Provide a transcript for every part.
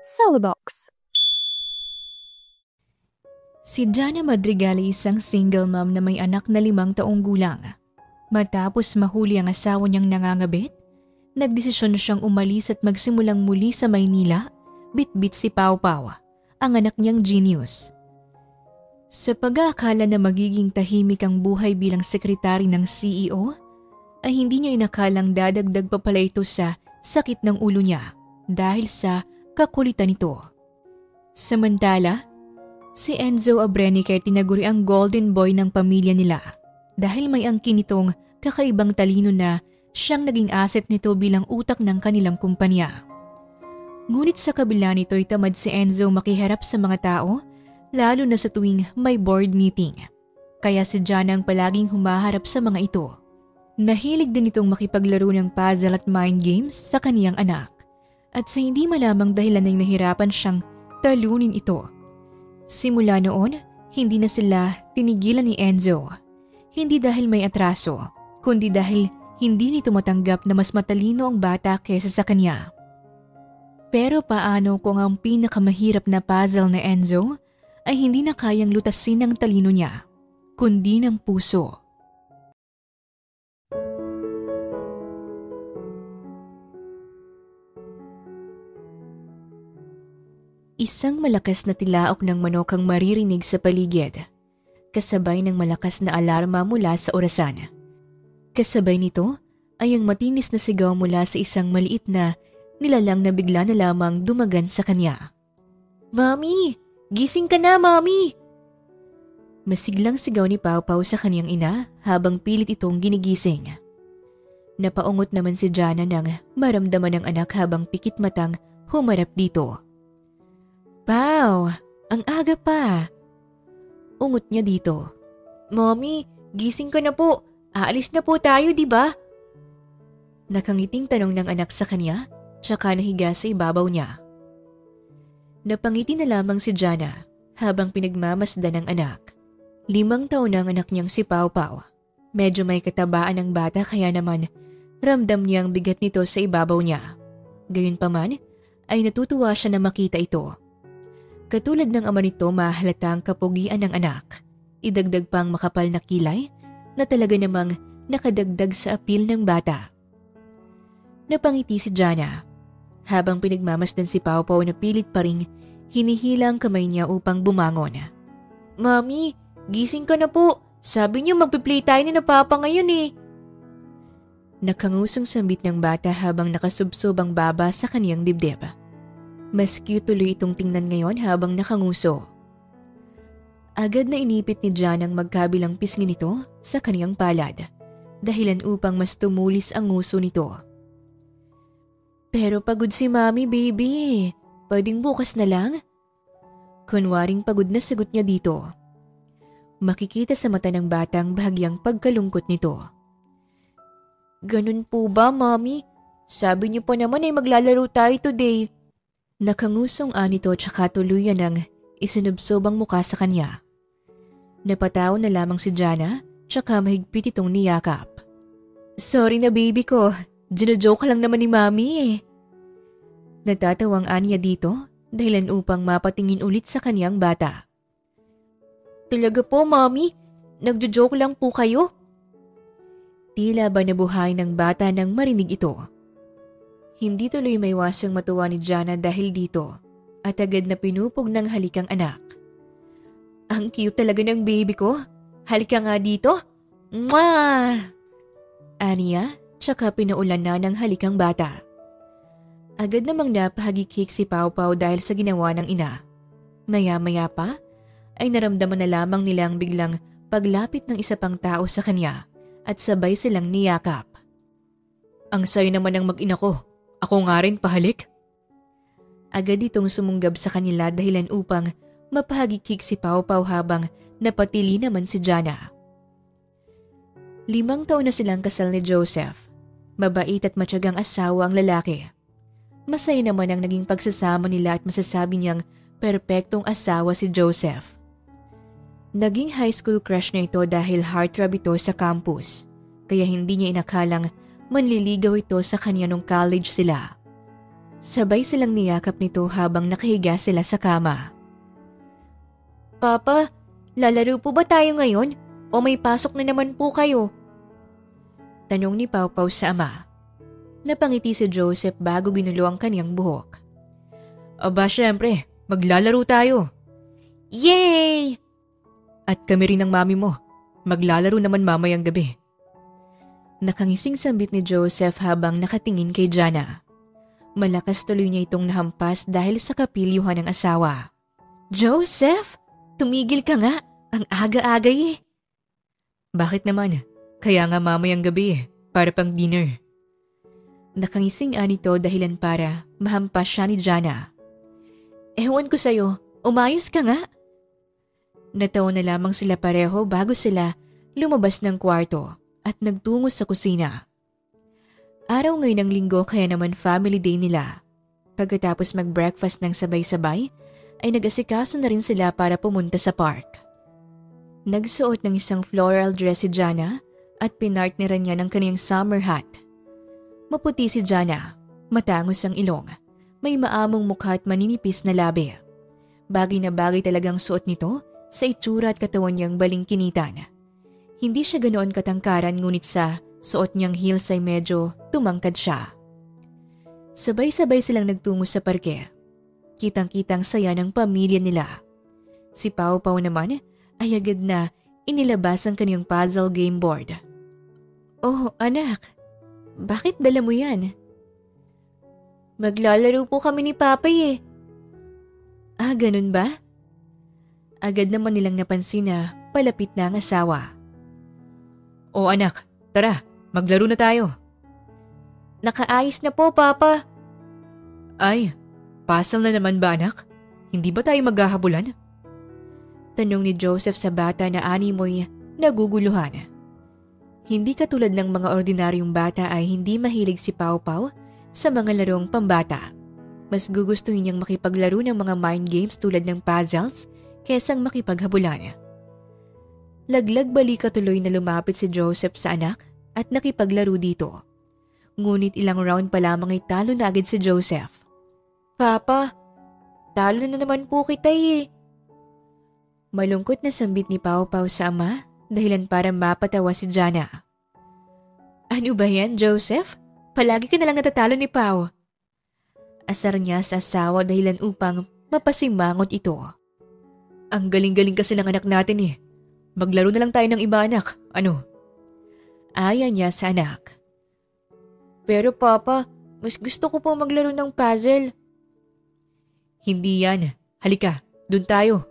Celebox. Si Jana Madrigal ay isang single mom na may anak na 5 taong gulang. Matapos mahuli ang asawa niyang nangangabit, nagdesisyon siyang umalis at magsimulang muli sa Maynila, bitbit si Pau Pau, ang anak niyang genius. Sa pag-aakala na magiging tahimik ang buhay bilang sekretary ng CEO, ay hindi niya inakalang dadagdag pa pala ito sa sakit ng ulo niya dahil sa kakulitan nito. Samantala, si Enzo Abrenica ay tinaguri ang golden boy ng pamilya nila dahil may angkin nitong kakaibang talino na siyang naging asset nito bilang utak ng kanilang kumpanya. Ngunit sa kabila nito ay tamad si Enzo makiharap sa mga tao, lalo na sa tuwing may board meeting. Kaya si Jana ang palaging humaharap sa mga ito. Nahilig din itong makipaglaro ng puzzle at mind games sa kaniyang anak. At sa hindi malamang dahilan ay nahirapan siyang talunin ito. Simula noon, hindi na sila tinigilan ni Enzo. Hindi dahil may atraso, kundi dahil hindi nito matanggap na mas matalino ang bata kaysa sa kanya. Pero paano kung ang pinakamahirap na puzzle na Enzo ay hindi na kayang lutasin ng talino niya, kundi ng puso? Isang malakas na tilaok ng manok ang maririnig sa paligid, kasabay ng malakas na alarma mula sa orasan. Kasabay nito ay ang matinis na sigaw mula sa isang maliit na nilalang na bigla na lamang dumagan sa kanya. "Mami! Gising ka na, Mami!" Masiglang sigaw ni Pau Pau sa kaniyang ina habang pilit itong ginigising. Napaungot naman si Jana nang maramdaman ng anak habang pikit matang humarap dito. "Pau, ang aga pa." Ungot niya dito. "Mommy, gising ka na po. Aalis na po tayo, di ba?" Nakangiting tanong ng anak sa kanya, tsaka nahiga sa ibabaw niya. Napangiti na lamang si Jana habang pinagmamasdan ng anak. 5 taon na ang anak niyang si Pau Pau. Medyo may katabaan ang bata kaya naman ramdam niya ang bigat nito sa ibabaw niya. Gayunpaman ay natutuwa siya na makita ito. Katulad ng ama nito, mahalata ang kapugian ng anak. Idagdag pang makapal na kilay na talaga namang nakadagdag sa apil ng bata. Napangiti si Jana habang pinagmamasdan si Pau Pau na pilit pa ring hinihila ang kamay niya upang bumangon. "Mami, gising ka na po. Sabi niyo magpi-play tayo ni na Papa ngayon eh." Nakangusong sambit ng bata habang nakasubsob ang baba sa kaniyang dibdib. Mas cute tuloy itong tingnan ngayon habang nakanguso. Agad na inipit ni Jan ang magkabilang pisngi nito sa kaniyang palad, dahilan upang mas tumulis ang nguso nito. "Pero pagod si Mami, baby. Pwedeng bukas na lang?" Kunwaring pagod na sagot niya dito. Makikita sa mata ng batang bahagyang pagkalungkot nito. "Ganun po ba, Mami? Sabi niyo pa naman ay maglalaro tayo today." Nakangusong nito tsaka tuluyan ng isinubsob ang muka sa kanya. Napatawa na lamang si Jana tsaka mahigpit itong niyakap. "Sorry na baby ko, gino-joke lang naman ni Mami eh." Natatawang niya dito dahilan upang mapatingin ulit sa kaniyang bata. "Talaga po, Mami? Nagjo-joke lang po kayo?" Tila ba nabuhay ng bata nang marinig ito. Hindi tuloy maiwasang matuwa ni Jana dahil dito at agad na pinupog ng halikang anak. "Ang cute talaga ng baby ko. Halika nga dito. Mwah!" Aniya, tsaka pinaulan na ng halikang bata. Agad namang napahagikik si Pau Pau dahil sa ginawa ng ina. Maya-maya pa ay naramdaman na lamang nilang biglang paglapit ng isa pang tao sa kanya at sabay silang niyakap. "Ang sayo naman ng mag-ina ko. Ako nga rin pahalik." Agad itong sumunggab sa kanila dahilan upang mapahagikik si Pau Pau habang napatili naman si Jana. 5 taon na silang kasal ni Joseph. Mabait at matyagang asawa ang lalaki. Masaya naman ang naging pagsasama nila at masasabi niyang perpektong asawa si Joseph. Naging high school crush na ito dahil heartthrob ito sa campus, kaya hindi niya inakalang manliligaw ito sa kanya nung college sila. Sabay silang niyakap nito habang nakahiga sila sa kama. Papa, lalaro po ba tayo ngayon o may pasok na naman po kayo? Tanong ni Pau Pau sa ama. Napangiti si Joseph bago ginulo ang kaniyang buhok. Aba syempre, maglalaro tayo. Yay! At kami rin ng mami mo. Maglalaro naman mamayang gabi. Nakangising sambit ni Joseph habang nakatingin kay Jana. Malakas tuloy niya itong nahampas dahil sa kapilyuhan ng asawa. Joseph, tumigil ka nga. Ang aga-aga eh. Bakit naman? Kaya nga mamayang gabi para pang dinner. Nakangising nito dahilan para mahampas siya ni Jana. Ewan ko sa'yo, umayos ka nga. Natawa na lamang sila pareho bago sila lumabas ng kwarto at nagtungo sa kusina. Araw ngayon ng linggo kaya naman family day nila. Pagkatapos mag-breakfast ng sabay-sabay, ay nag-asikaso na rin sila para pumunta sa park. Nagsuot ng isang floral dress si Jana at pinartneran niya ng kaniyang summer hat. Maputi si Jana, matangos ang ilong, may maamong mukha at maninipis na labi. Bagay na bagay talagang suot nito sa itsura at katawan niyang balingkinitan. Hindi siya ganoon katangkaran ngunit sa suot niyang heels ay medyo tumangkad siya. Sabay-sabay silang nagtungo sa parke. Kitang-kitang saya ng pamilya nila. Si Pau Pau naman ay agad na inilabas ang kaniyang puzzle game board. Oh, anak, bakit dala mo yan? Maglalaro po kami ni Papay eh. Ah, ganun ba? Agad naman nilang napansin na palapit na ang asawa. O anak, tara, maglaro na tayo. Nakaayos na po, Papa. Ay, puzzle na naman ba anak? Hindi ba tayo maghahabulan? Tanong ni Joseph sa bata na animoy naguguluhan. Hindi katulad ng mga ordinaryong bata ay hindi mahilig si Pau Pau sa mga larong pambata. Mas gugustuhin niyang makipaglaro ng mga mind games tulad ng puzzles kesang makipaghabulan. Laglag balika tuloy na lumapit si Joseph sa anak at nakipaglaro dito. Ngunit ilang round pa lamang ay talo na agad si Joseph. Papa, talo na naman po kita eh. Malungkot na sambit ni Pau Pau sa ama dahilan para mapatawa si Jana. Ano ba yan, Joseph? Palagi ka nalang natatalo ni Pau. Asar niya sa asawa dahilan upang mapasimangot ito. Ang galing-galing kasi ng anak natin eh. Maglaro na lang tayo ng iba anak, ano? Aya niya sa anak. Pero Papa, mas gusto ko po maglaro ng puzzle. Hindi yan. Halika, dun tayo.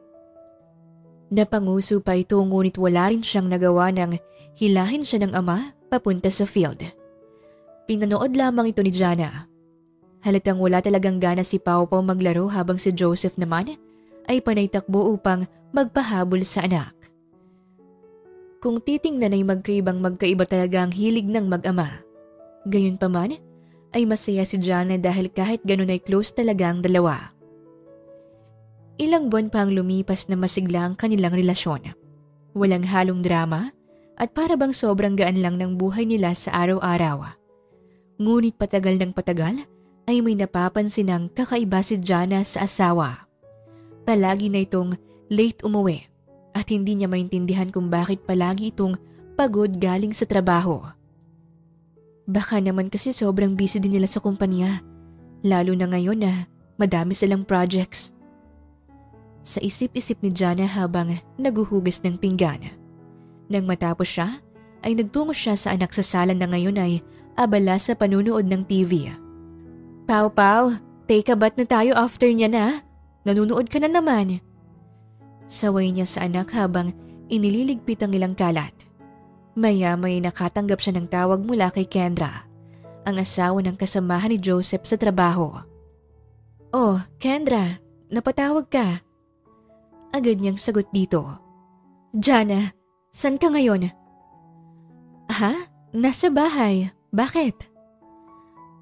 Napanguso pa ito ngunit wala rin siyang nagawa nang hilahin siya ng ama papunta sa field. Pinanood lamang ito ni Jana. Halatang wala talagang gana si Pau Pau maglaro habang si Joseph naman ay panay takbo upang magpahabol sa anak. Kung titingnan ay magkaiba talaga ang hilig ng mag-ama. Gayunpaman ay masaya si Jana dahil kahit ganun ay close talaga ang dalawa. Ilang buwan pa ang lumipas na masigla ang kanilang relasyon. Walang halong drama at para bang sobrang gaan lang ng buhay nila sa araw-araw. Ngunit patagal ng patagal ay may napapansin ng kakaiba si Jana sa asawa. Palagi na itong late umuwi at hindi niya maintindihan kung bakit palagi itong pagod galing sa trabaho. Baka naman kasi sobrang busy din nila sa kumpanya, lalo na ngayon na madami silang projects. Sa isip-isip ni Jana habang naguhugas ng pinggan. Nang matapos siya, ay nagtungo siya sa anak sa sala na ngayon ay abala sa panunood ng TV. Pau Pau, take a bath na tayo after niya na. Nanunood ka na naman. Saway niya sa anak habang inililigpit ang ilang kalat. Maya-may nakatanggap siya ng tawag mula kay Kendra, ang asawa ng kasamahan ni Joseph sa trabaho. Oh, Kendra, napatawag ka. Agad niyang sagot dito. Jana, saan ka ngayon? Ha? Nasa bahay. Bakit?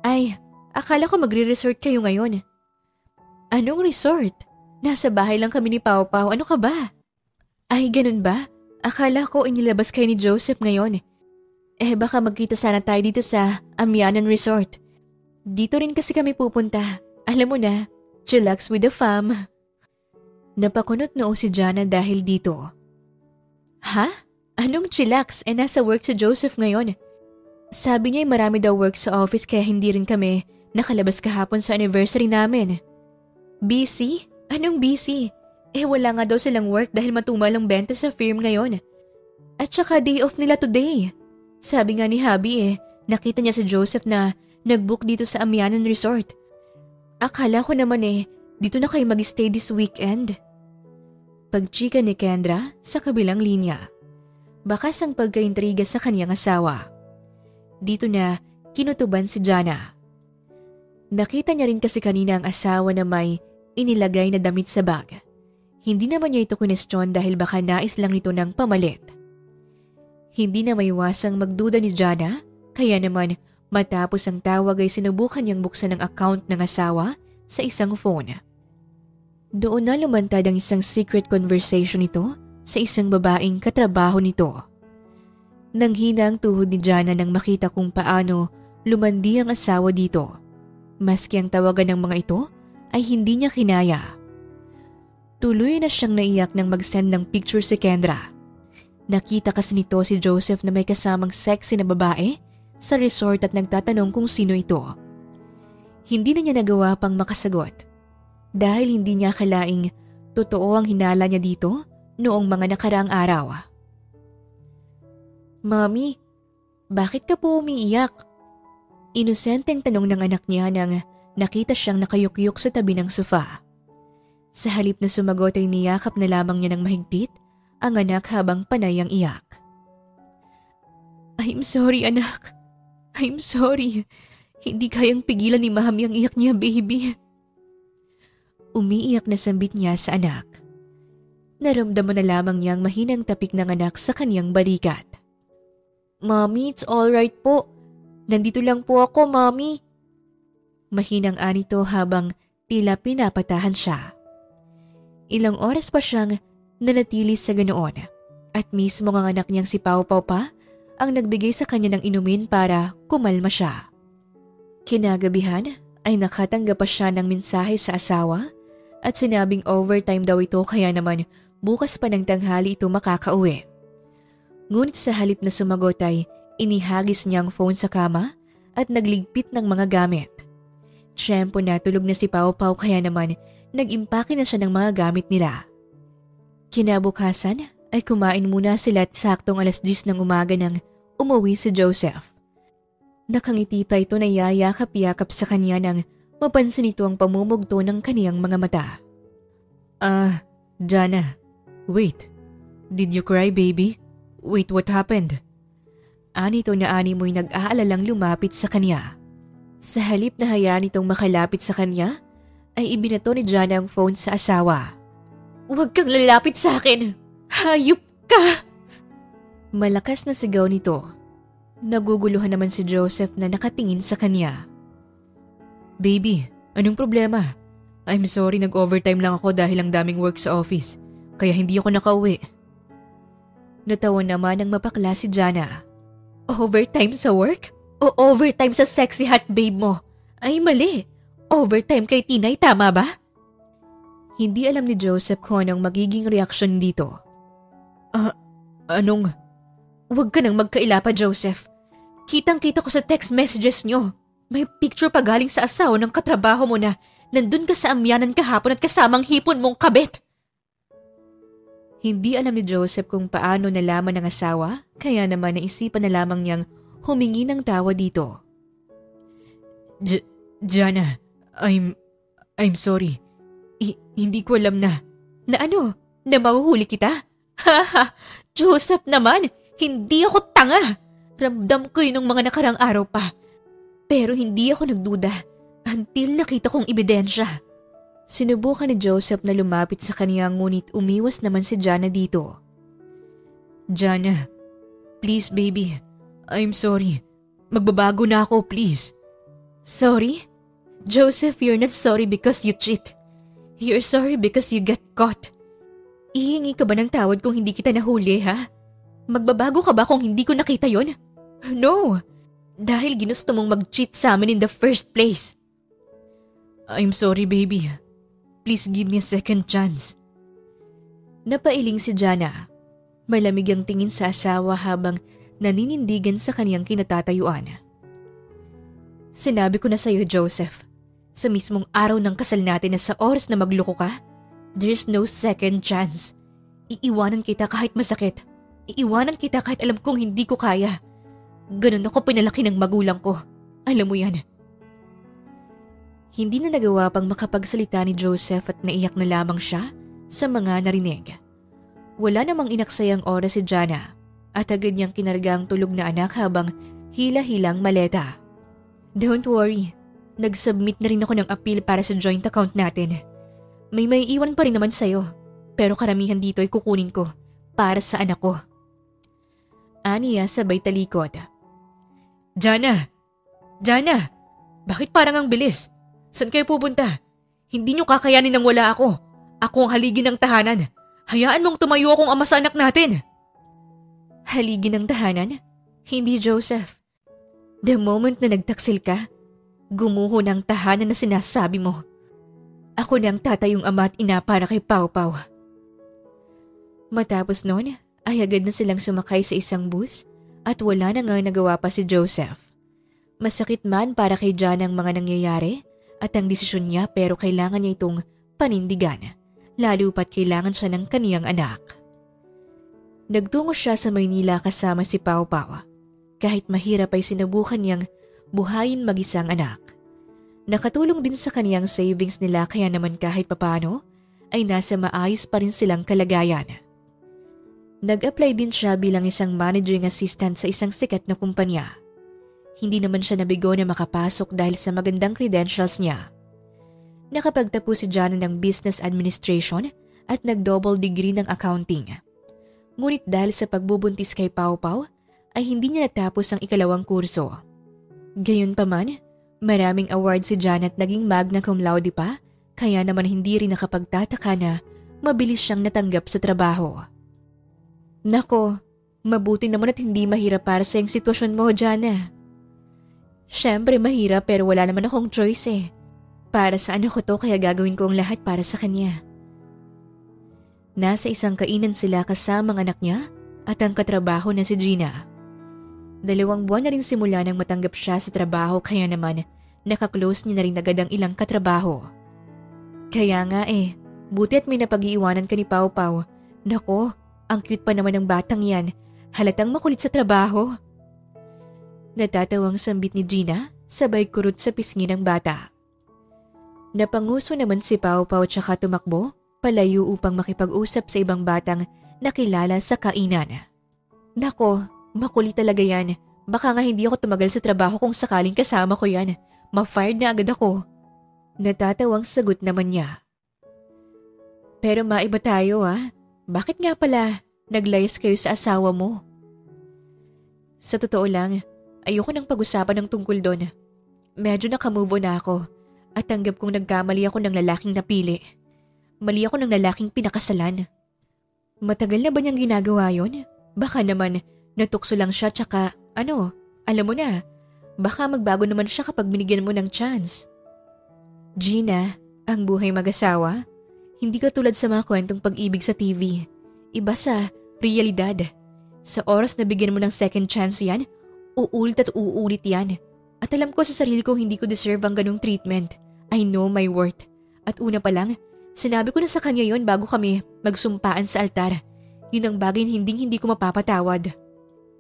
Ay, akala ko magre-resort kayo ngayon. Anong resort? Nasa bahay lang kami ni Pau Pau. Ano ka ba? Ay, ganun ba? Akala ko inilabas kayo ni Joseph ngayon. Eh baka magkita sana tayo dito sa Amianan Resort. Dito rin kasi kami pupunta. Alam mo na, chillax with the fam. Napakunot noo si Jana dahil dito. Ha? Anong chillax? Nasa work si Joseph ngayon. Sabi niya marami daw work sa office kaya hindi rin kami nakalabas kahapon sa anniversary namin. Busy? Anong busy? Wala nga daw silang work dahil matumal ang benta sa firm ngayon. At saka day off nila today. Sabi nga ni Habi nakita niya si Joseph na nag-book dito sa Amianan Resort. Akala ko naman dito na kayo mag-stay this weekend. Pagchika ni Kendra sa kabilang linya. Bakas ang pagkaintriga sa kanyang asawa. Dito na kinutuban si Jana. Nakita niya rin kasi kanina ang asawa na may inilagay na damit sa bag. Hindi naman niya ito kunestyon dahil baka nais lang nito ng pamalit. Hindi na maiwasang magduda ni Jana, kaya naman matapos ang tawag ay sinubukan niyang buksan ang account ng asawa sa isang phone. Doon na lumantad ang isang secret conversation nito sa isang babaeng katrabaho nito. Nanghina ang tuhod ni Jana nang makita kung paano lumandi ang asawa dito. Maski ang tawagan ng mga ito ay hindi niya kinaya. Tuloy na siyang naiyak nang mag-send ng picture si Kendra. Nakita kasi nito si Joseph na may kasamang sexy na babae sa resort at nagtatanong kung sino ito. Hindi na niya nagawa pang makasagot. Dahil hindi niya akalaing totoo ang hinala niya dito noong mga nakaraang araw. Mami, bakit ka po umiiyak? Inosenteng tanong ng anak niya nang nakita siyang nakayukyuk sa tabi ng sofa. Sa halip na sumagot ay niyakap na lamang niya ng mahigpit ang anak habang panay ang iyak. I'm sorry anak. I'm sorry. Hindi kayang pigilan ni Mami ang iyak niya, baby. Umiiyak na sambit niya sa anak. Naramdaman na lamang niyang mahinang tapik ng anak sa kaniyang balikat. Mami, it's alright po. Nandito lang po ako, Mami. Mahinang anito habang tila pinapatahan siya. Ilang oras pa siyang nanatili sa ganoon at mismo ang anak niyang si Pau Pau pa ang nagbigay sa kanya ng inumin para kumalma siya. Kinagabihan ay nakatanggap pa siya ng mensahe sa asawa at sinabing overtime daw ito kaya naman bukas pa ng tanghali ito makakauwi. Ngunit sa halip na sumagot ay inihagis niya ang phone sa kama at nagligpit ng mga gamit. Tiyempo na tulog na si Pau Pau kaya naman nag-impake na siya ng mga gamit nila. Kinabukasan ay kumain muna sila at saktong 10:00 ng umaga nang umuwi si Joseph. Nakangiti pa ito na yayakap-yakap sa kanya nang mapansin ito ang pamumugto ng kaniyang mga mata. Jana, wait. Did you cry, baby? Wait, what happened? Anito na ani mo'y nag-aalalang lumapit sa kanya. Sa halip na hayaan itong makalapit sa kanya, ay ibinato ni Jana ang phone sa asawa. Huwag kang lalapit sa akin! Hayop ka! Malakas na sigaw nito. Naguguluhan naman si Joseph na nakatingin sa kanya. Baby, anong problema? I'm sorry, nag-overtime lang ako dahil ang daming work sa office, kaya hindi ako nakauwi. Natawa naman ang mapakla si Jana. Overtime sa work? O overtime sa sexy hot babe mo? Ay mali! Overtime kay Tinay, tama ba? Hindi alam ni Joseph kung anong magiging reaksyon dito. Anong? Huwag ka nang magkaila pa, Joseph. Kitang-kita ko sa text messages nyo. May picture pa galing sa asawa ng katrabaho mo na nandun ka sa Amianan kahapon at kasamang hipon mong kabit. Hindi alam ni Joseph kung paano nalaman ng asawa, kaya naman naisipan na lamang niyang humingi ng tawa dito. Jana, I'm sorry. Hindi ko alam na ano? Na mahuhuli kita? Haha, Joseph naman, hindi ako tanga. Ramdam ko yun ng mga nakarang araw pa. Pero hindi ako nagduda until nakita kong ebidensya. Sinubukan ni Joseph na lumapit sa kanya ngunit umiwas naman si Jana dito. Jana, please baby, I'm sorry. Magbabago na ako, please. Sorry? Joseph, you're not sorry because you cheat. You're sorry because you get caught. Ihingi ka ba ng tawad kung hindi kita nahuli, ha? Magbabago ka ba kung hindi ko nakita yon? No! Dahil ginusto mong mag-cheat sa amin in the first place. I'm sorry, baby. Please give me a second chance. Napailing si Jana. Malamig ang tingin sa asawa habang naninindigan sa kaniyang kinatatayuan. Sinabi ko na sa iyo, Joseph, sa mismong araw ng kasal natin na sa oras na magloko ka, there's no second chance. Iiwanan kita kahit masakit. Iiwanan kita kahit alam kong hindi ko kaya. Ganun ako pinalaki ng magulang ko. Alam mo yan. Hindi na nagawa pang makapagsalita ni Joseph at naiyak na lamang siya sa mga narinig. Wala namang inaksayang oras si Jana at agad niyang kinarga ang tulog na anak habang hila-hilang maleta. Don't worry, nag-submit na rin ako ng appeal para sa joint account natin. May iwan pa rin naman sa'yo, pero karamihan dito ay kukunin ko para sa anak ko. Aniya sabay talikod. Jana! Jana! Bakit parang ang bilis? Saan kayo pupunta? Hindi niyo kakayanin nang wala ako. Ako ang haligi ng tahanan. Hayaan mong tumayo akong ama sa anak natin. Haligi ng tahanan? Hindi, Joseph. The moment na nagtaksil ka, gumuho ng tahanan na sinasabi mo. Ako na ang tatayong ama at ina para kay Pau Pau. Matapos noon, ay agad na silang sumakay sa isang bus at wala na nga nagawa pa si Joseph. Masakit man para kay Jana ang mga nangyayari at ang desisyon niya pero kailangan niya itong panindigan, lalo pat kailangan siya ng kaniyang anak. Nagtungo siya sa Maynila kasama si Pau Pau. Kahit mahirap ay sinubukan niyang buhayin mag-isang anak. Nakatulong din sa kaniyang savings nila kaya naman kahit papano ay nasa maayos pa rin silang kalagayan. Nag-apply din siya bilang isang managing assistant sa isang sikat na kumpanya. Hindi naman siya nabigo na makapasok dahil sa magandang credentials niya. Nakapagtapos si Jana ng business administration at nag-double degree ng accounting. Ngunit dahil sa pagbubuntis kay Pau Pau ay hindi niya natapos ang ikalawang kurso. Gayunpaman, maraming award si Jana at naging magna cum laude pa, kaya naman hindi rin nakapagtataka na mabilis siyang natanggap sa trabaho. Nako, mabuti naman at hindi mahirap para sa iyong sitwasyon mo, Jana. Siyempre mahirap pero wala naman akong choice eh. Para sa anak ko to kaya gagawin ko ang lahat para sa kanya. Nasa isang kainan sila kasama ang anak niya at ang katrabaho na si Gina. 2 buwan na rin simula nang matanggap siya sa trabaho kaya naman nakaklose niya na rin agad ang ilang katrabaho. Kaya nga eh, buti at may napag-iiwanan ka ni Pau Pau. Nako, ang cute pa naman ng batang yan. Halatang makulit sa trabaho. Natatawang sambit ni Gina, sabay kurot sa pisngi ng bata. Napanguso naman si Pau Pau tsaka tumakbo, palayo upang makipag-usap sa ibang batang nakilala sa kainan. Nako, makulit talaga yan. Baka nga hindi ako tumagal sa trabaho kung sakaling kasama ko yan. Ma-fired na agad ako. Natatawang sagot naman niya. Pero maiba tayo ah. Bakit nga pala naglayas kayo sa asawa mo? Sa totoo lang, ayoko nang pag-usapan ng tungkol doon. Medyo nakamove on na ako at tanggap kong nagkamali ako ng lalaking napili. Mali ako ng lalaking pinakasalan. Matagal na ba niyang ginagawa yon? Baka naman natukso lang siya tsaka alam mo na, baka magbago naman siya kapag binigyan mo ng chance. Gina, ang buhay mag-asawa, hindi katulad sa mga kwentong pag-ibig sa TV. Iba sa realidad. Sa oras na bigyan mo ng second chance yan, uulit at uulit yan. At alam ko sa sarili ko hindi ko deserve ang ganung treatment. I know my worth. At una pa lang, sinabi ko na sa kanya yon bago kami magsumpaan sa altar. Yun ang bagay na hindi ko mapapatawad.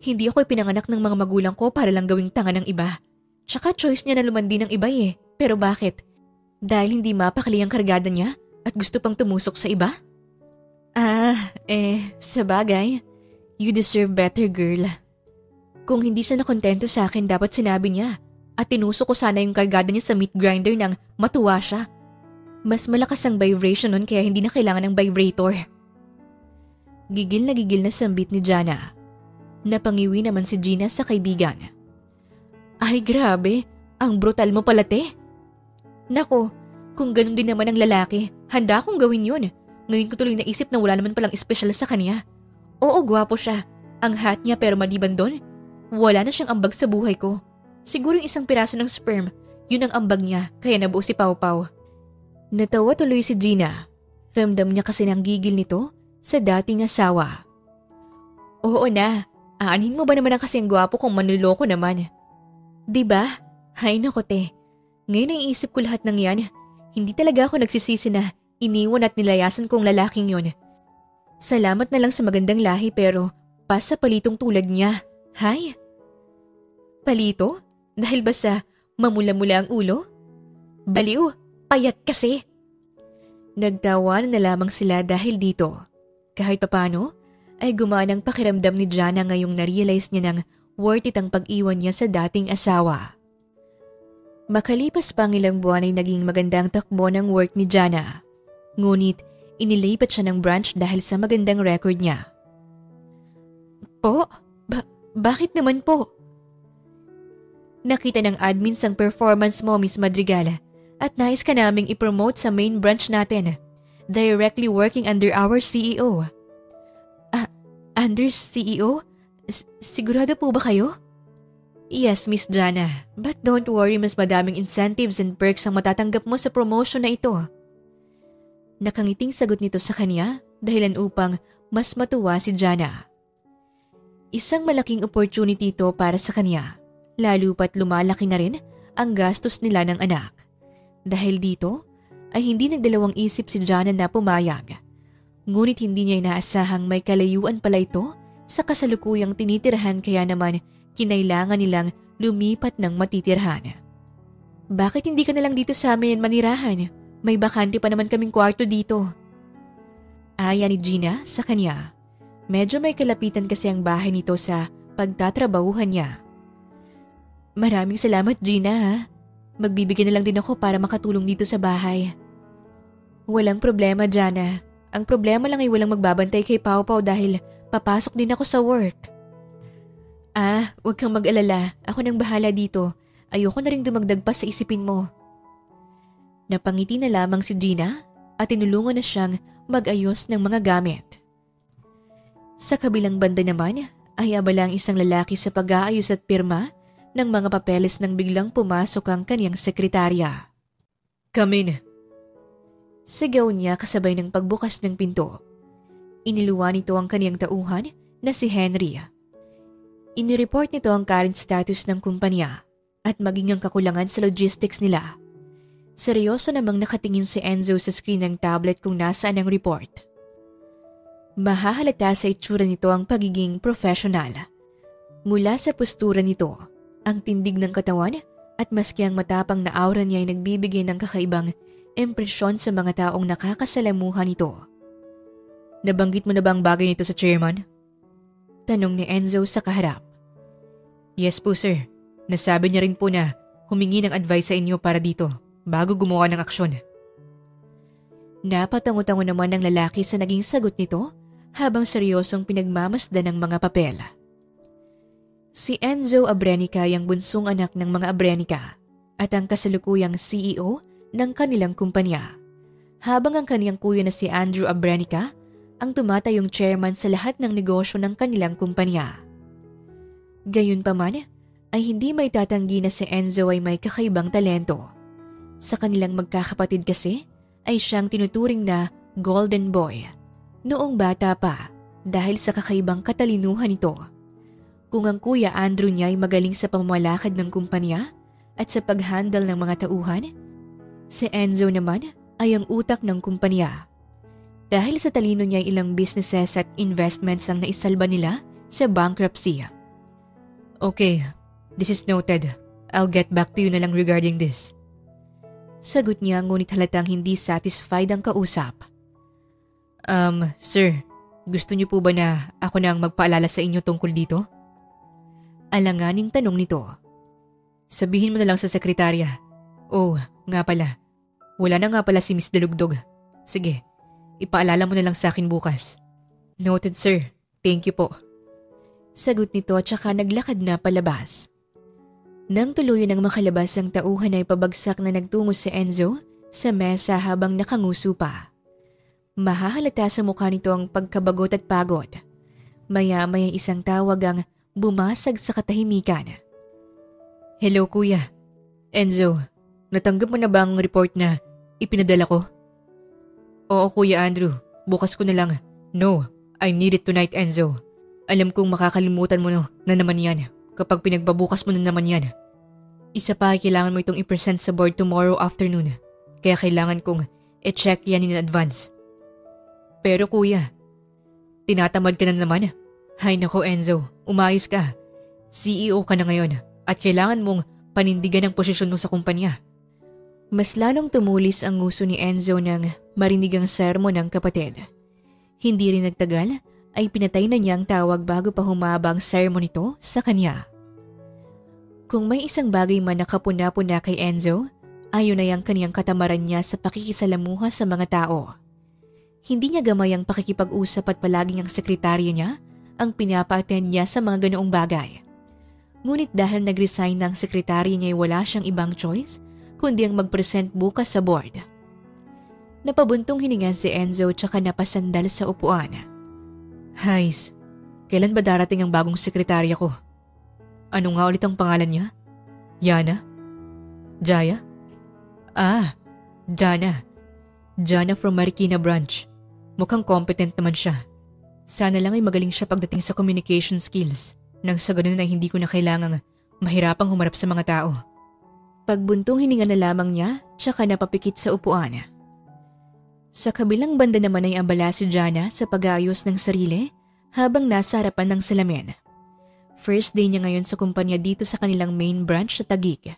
Hindi ako ipinanganak ng mga magulang ko para lang gawing tanga ng iba. Tsaka choice niya na lumandi ng iba eh. Pero bakit? Dahil hindi mapakali ang kargada niya? At gusto pang tumusok sa iba? Sa bagay, you deserve better, girl. Kung hindi siya nakontento sa akin, dapat sinabi niya. At tinusok ko sana yung kargada niya sa meat grinder nang matuwa siya. Mas malakas ang vibration nun kaya hindi na kailangan ng vibrator. Gigil na sambit ni Jana. Napangiwi naman si Gina sa kaibigan. Ay grabe, ang brutal mo pala te. Nako, kung ganun din naman ang lalaki, handa akong gawin yun. Ngayon ko tuloy naisip na wala naman palang espesyal sa kanya. Oo, gwapo siya. Ang hot niya pero maliban doon, wala na siyang ambag sa buhay ko. Siguro yung isang piraso ng sperm, yun ang ambag niya, kaya nabuo si Pau Pau. Natawa tuloy si Gina. Ramdam niya kasi ng gigil nito sa dating asawa. Oo na, aanhin mo ba naman ang kasing gwapo kung manluloko naman? Diba? Hay nako te, ngayon naiisip ko lahat ng yan. Hindi talaga ako nagsisisi na iniwan at nilayasan kong lalaking yon. Salamat na lang sa magandang lahi pero sa palitong tulad niya. Hay? Palito? Dahil ba sa mamula-mula ang ulo? Baliw, payat kasi. Nagtawanan na lamang sila dahil dito. Kahit papano, ay gumaan ang pakiramdam ni Jana ngayong narealize niya ng worth it ang pag-iwan niya sa dating asawa. Makalipas pang ilang buwan ay naging magandang takbo ng work ni Jana. Ngunit inilipat siya ng branch dahil sa magandang record niya. Po? Bakit naman po? Nakita ng admins ang performance mo, Miss Madrigal, at nais ka naming ipromote sa main branch natin, directly working under our CEO. Under CEO? Sigurado po ba kayo? Yes, Miss Jana, but don't worry, mas madaming incentives and perks ang matatanggap mo sa promotion na ito. Nakangiting sagot nito sa kanya dahilan upang mas matuwa si Jana. Isang malaking opportunity ito para sa kanya, lalo pat lumalaki na rin ang gastos nila ng anak. Dahil dito ay hindi nagdalawang isip si Jana na pumayag. Ngunit hindi niya inaasahang may kalayuan pala ito sa kasalukuyang tinitirahan kaya naman kinailangan nilang lumipat ng matitirhan. Bakit hindi ka na lang dito sa amin manirahan? May bakante pa naman kaming kwarto dito. Aya ni Gina sa kanya. Medyo may kalapitan kasi ang bahay nito sa pagtatrabahuhan niya. Maraming salamat, Gina ha. Magbibigyan na lang din ako para makatulong dito sa bahay. Walang problema, Jana. Ang problema lang ay walang magbabantay kay Pau Pau dahil papasok din ako sa work. Huwag kang mag-alala. Ako nang bahala dito. Ayoko na rin dumagdag pa sa isipin mo. Napangiti na lamang si Gina at tinulungan na siyang mag-ayos ng mga gamit. Sa kabilang banda naman ay abala ang isang lalaki sa pag-aayos at pirma ng mga papeles nang biglang pumasok ang kanyang sekretarya. Come in. Sigaw niya kasabay ng pagbukas ng pinto. Iniluwa nito ang kanyang tauhan na si Henry. Inireport nito ang current status ng kumpanya at maging ang kakulangan sa logistics nila. Seryoso namang nakatingin si Enzo sa screen ng tablet kung nasaan ang report. Mahahalata sa itsura nito ang pagiging professional. Mula sa postura nito, ang tindig ng katawan at maski ang matapang na aura niya ay nagbibigay ng kakaibang impresyon sa mga taong nakakasalamuhan nito. Nabanggit mo na ba ang bagay nito sa chairman? Tanong ni Enzo sa kaharap. Yes po sir, nasabi niya rin po na humingi ng advice sa inyo para dito bago gumawa ng aksyon. Napatango-tango naman ng lalaki sa naging sagot nito habang seryosong pinagmamasdan ng mga papel. Si Enzo Abrenica ay ang bunsong anak ng mga Abrenica at ang kasalukuyang CEO ng kanilang kumpanya, habang ang kaniyang kuya na si Andrew Abrenica ang tumatayong chairman sa lahat ng negosyo ng kanilang kumpanya. Gayunpaman ay hindi may tatanggi na si Enzo ay may kakaibang talento. Sa kanilang magkakapatid kasi ay siyang tinuturing na golden boy noong bata pa dahil sa kakaibang katalinuhan nito. Kung ang kuya Andrew niya ay magaling sa pamamalakad ng kumpanya at sa pag-handle ng mga tauhan, si Enzo naman ay ang utak ng kumpanya. Dahil sa talino niya ay ilang businesses at investments ang naisalba nila sa bankruptcy. Okay, this is noted. I'll get back to you na lang regarding this. Sagot niya ngunit halatang hindi satisfied ang kausap. Sir, gusto niyo po ba na ako na ang magpaalala sa inyo tungkol dito? Alanganing tanong nito. Sabihin mo na lang sa sekretarya. Oh, nga pala. Wala na nga pala si Miss Dalugdog. Sige, ipaalala mo na lang sa akin bukas. Noted sir, thank you po. Sagot nito at saka naglakad na palabas. Nang tuluyan ng makalabas ang tauhan ay pabagsak na nagtungo si Enzo sa mesa habang nakanguso pa. Mahahalata sa mukha nito ang pagkabagot at pagod. Maya-maya isang tawag ang bumasag sa katahimikan. Hello kuya. Enzo, natanggap mo na ba ang report na ipinadala ko? Oo Kuya Andrew, bukas ko na lang. No, I need it tonight Enzo. Alam kong makakalimutan mo na naman yan kapag pinagbabukas mo na naman yan. Isa pa, kailangan mo itong i-present sa board tomorrow afternoon. Kaya kailangan kong i-check yan in advance. Pero kuya, tinatamad ka na naman. Hay nako Enzo, umayos ka. CEO ka na ngayon at kailangan mong panindigan ang posisyon mo sa kumpanya. Mas lalong tumulis ang nguso ni Enzo nang marinig ang sermon ng kapatid. Hindi rin nagtagal ay pinatay na niya ang tawag bago pa humaba ang sermon nito sa kanya. Kung may isang bagay man nakapuna-puna kay Enzo, ayon na yung kaniyang katamaran niya sa pakikisalamuha sa mga tao. Hindi niya gamay ang pakikipag-usap at palaging ang sekretarya niya ang pinapa-attend niya sa mga ganoong bagay. Ngunit dahil nag-resign na ang sekretarya niya ay wala siyang ibang choice kundi ang mag-present bukas sa board. Napabuntong hininga si Enzo tsaka napasandal sa upuan. Hays, kailan ba darating ang bagong sekretarya ko? Ano nga ulit ang pangalan niya? Yana? Jaya? Jana. Jana from Marikina branch. Mukhang competent naman siya. Sana lang ay magaling siya pagdating sa communication skills nang sa ganun ay hindi ko na kailangang mahirapang humarap sa mga tao. Pagbuntong hininga na lamang niya, tsaka napapikit sa upuan. Sa kabilang banda naman ay abala si Jana sa pag-aayos ng sarili habang nasa harapan ng salamin. First day niya ngayon sa kumpanya dito sa kanilang main branch sa Taguig.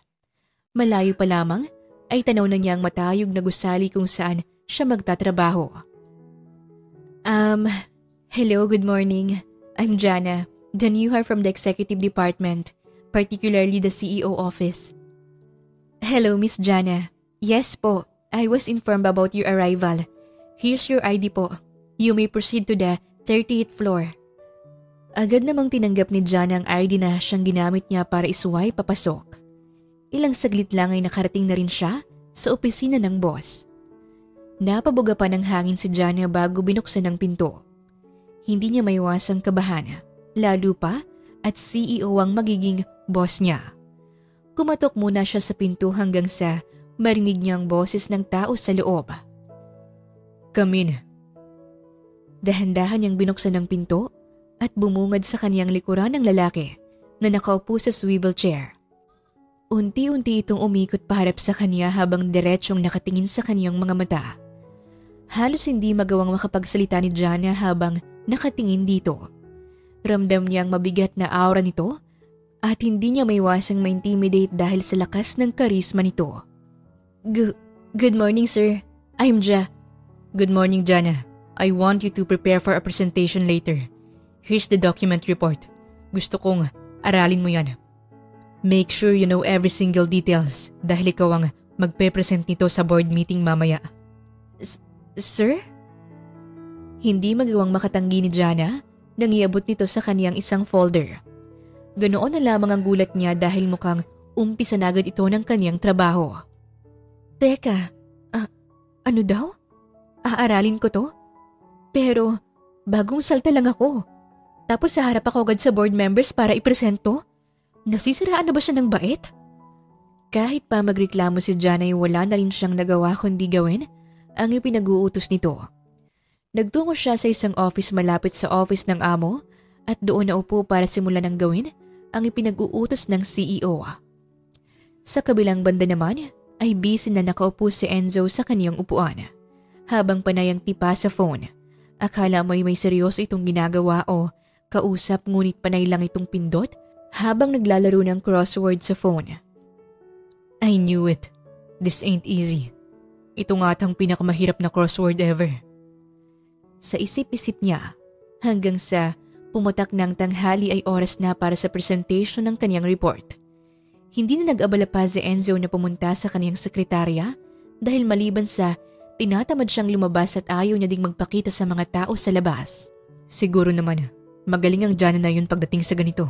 Malayo pa lamang ay tanaw na niya ang matayog na gusali kung saan siya magtatrabaho. Hello, good morning. I'm Jana, the new hire from the executive department, particularly the CEO office. Hello, Miss Jana. Yes po, I was informed about your arrival. Here's your ID po. You may proceed to the 30th floor. Agad namang tinanggap ni Jana ang ID na siyang ginamit niya para isuway papasok. Ilang saglit lang ay nakarating na rin siya sa opisina ng boss. Napabuga pa ng hangin si Jana bago binuksan ang pinto. Hindi niya maiwasang kabahan, lalo pa at CEO ang magiging boss niya. Kumatok muna siya sa pinto hanggang sa marinig niya ang boses ng tao sa loob. Come in. Dahan-dahan niyang binuksan ang pinto at bumungad sa kaniyang likuran ng lalaki na nakaupo sa swivel chair. Unti-unti itong umikot paharap sa kaniya habang diretsyong nakatingin sa kaniyang mga mata. Halos hindi magawang makapagsalita ni Jana habang nakatingin dito. Ramdam niya ang mabigat na aura nito at hindi niya maiwasang ma-intimidate dahil sa lakas ng karisma nito. Good morning, sir. I'm Ja. Good morning, Jana. I want you to prepare for a presentation later. Here's the document report. Gusto kong aralin mo yan. Make sure you know every single details dahil ikaw ang magpe-present nito sa board meeting mamaya. Sir? Hindi magawang makatanggi ni Jana nang iabot nito sa kaniyang isang folder. Ganoon na lamang ang gulat niya dahil mukhang umpisa na agad ito ng kaniyang trabaho. Teka, ano daw? Aaralin ko to? Pero bagong salta lang ako. Tapos sa harap ako agad sa board members para ipresent to? Nasisiraan na ba siya ng bait? Kahit pa magreklamo si Jana ay wala na rin siyang nagawa kundi gawin ang ipinag-uutos nito. Nagtungo siya sa isang office malapit sa office ng amo at doon naupo para simulan ng gawin ang ipinag-uutos ng CEO. Sa kabilang banda naman ay busy na nakaupo si Enzo sa kaniyang upuan. Habang panay ang tipa sa phone, akala mo'y may seryoso itong ginagawa o kausap ngunit panay lang itong pindot habang naglalaro ng crossword sa phone. I knew it. This ain't easy. Ito nga atang pinakamahirap na crossword ever. Sa isip-isip niya hanggang sa pumatak ng tanghali ay oras na para sa presentation ng kanyang report. Hindi na nag-abala pa si Enzo na pumunta sa kanyang sekretarya dahil maliban sa tinatamad siyang lumabas at ayaw niya ding magpakita sa mga tao sa labas. Siguro naman, magaling ang Jana na yun pagdating sa ganito.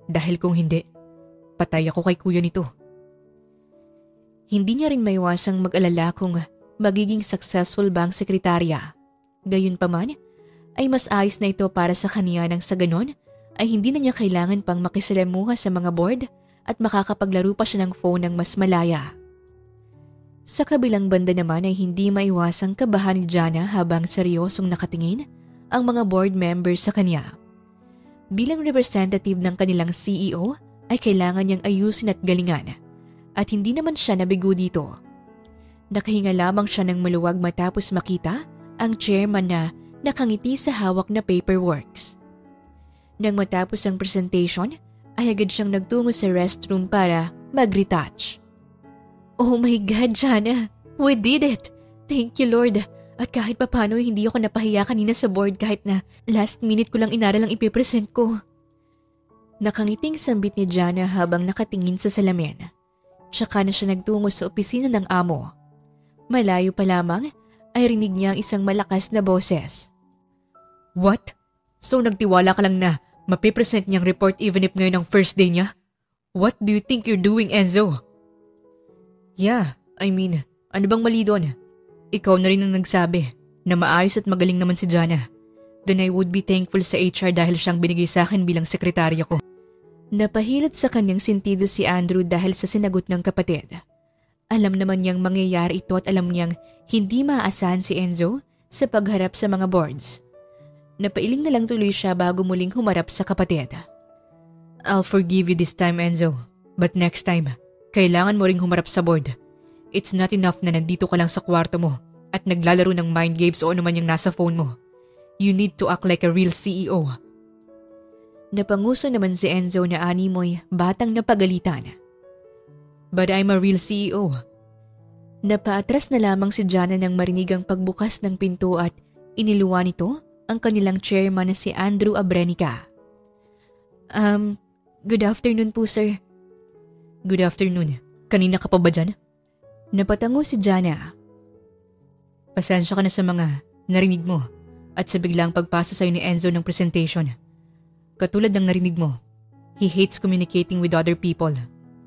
Dahil kung hindi, patay ako kay kuya nito. Hindi niya rin maiwasang mag-alala kung magiging successful ba ang sekretarya. Gayunpaman, ay mas ayos na ito para sa kanya nang sa ganon ay hindi na niya kailangan pang makisalamuha sa mga board at makakapaglaro pa siya ng phone ng mas malaya. Sa kabilang banda naman ay hindi maiwasang kabahan ni Jana habang seryosong nakatingin ang mga board members sa kanya. Bilang representative ng kanilang CEO ay kailangan niyang ayusin at galingan at hindi naman siya nabigo dito. Nakahinga lamang siya ng maluwag matapos makita ang chairman na nakangiti sa hawak na paperworks. Nang matapos ang presentation ay agad siyang nagtungo sa restroom para mag-retouch. Oh my God, Jana! We did it! Thank you, Lord! At kahit papano hindi ako napahiya kanina sa board kahit na last minute ko lang inaral ang ipipresent ko. Nakangiting sambit ni Jana habang nakatingin sa salamin. Tsaka na siya nagtungo sa opisina ng amo. Malayo pa lamang ay rinig niya ang isang malakas na boses. What? So nagtiwala ka lang na mapipresent niyang report even if ngayon ang first day niya? What do you think you're doing, Enzo? Yeah, I mean, ano bang mali doon? Ikaw na rin ang nagsabi na maayos at magaling naman si Jana. Then I would be thankful sa HR dahil siyang binigay sa akin bilang sekretarya ko. Napahilot sa kanyang sentido si Andrew dahil sa sinagot ng kapatid. Alam naman niyang mangyayari ito at alam niyang hindi maaasahan si Enzo sa pagharap sa mga boards. Napailing na lang tuloy siya bago muling humarap sa kapatid. I'll forgive you this time, Enzo. But next time, kailangan mo ring humarap sa board. It's not enough na nandito ka lang sa kwarto mo at naglalaro ng mind games o anuman yung nasa phone mo. You need to act like a real CEO. Napanguso naman si Enzo na animoy batang napagalitan. But I'm a real CEO. Napaatras na lamang si Jana nang marinig ang pagbukas ng pinto at iniluwa nito ang kanilang chairman na si Andrew Abrenica. Good afternoon po, sir. Good afternoon. Kanina ka pa ba dyan? Napatango si Jana. Pasensya ka na sa mga narinig mo at sa biglang pagpasa sa'yo ni Enzo ng presentation. Katulad ng narinig mo, he hates communicating with other people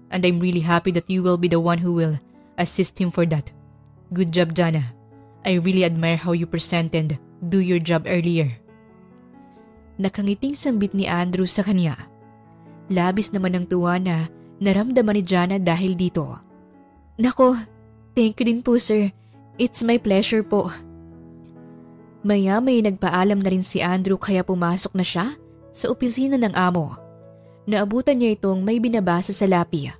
and I'm really happy that you will be the one who will assist him for that. Good job, Jana. I really admire how you present and do your job earlier. Nakangiting sambit ni Andrew sa kanya. Labis naman ang tuwa na naramdaman ni Jana dahil dito. Nako, thank you din po, sir. It's my pleasure po. Maya-may nagpaalam na rin si Andrew kaya pumasok na siya sa opisina ng amo. Naabutan niya itong may binabasa sa lapi.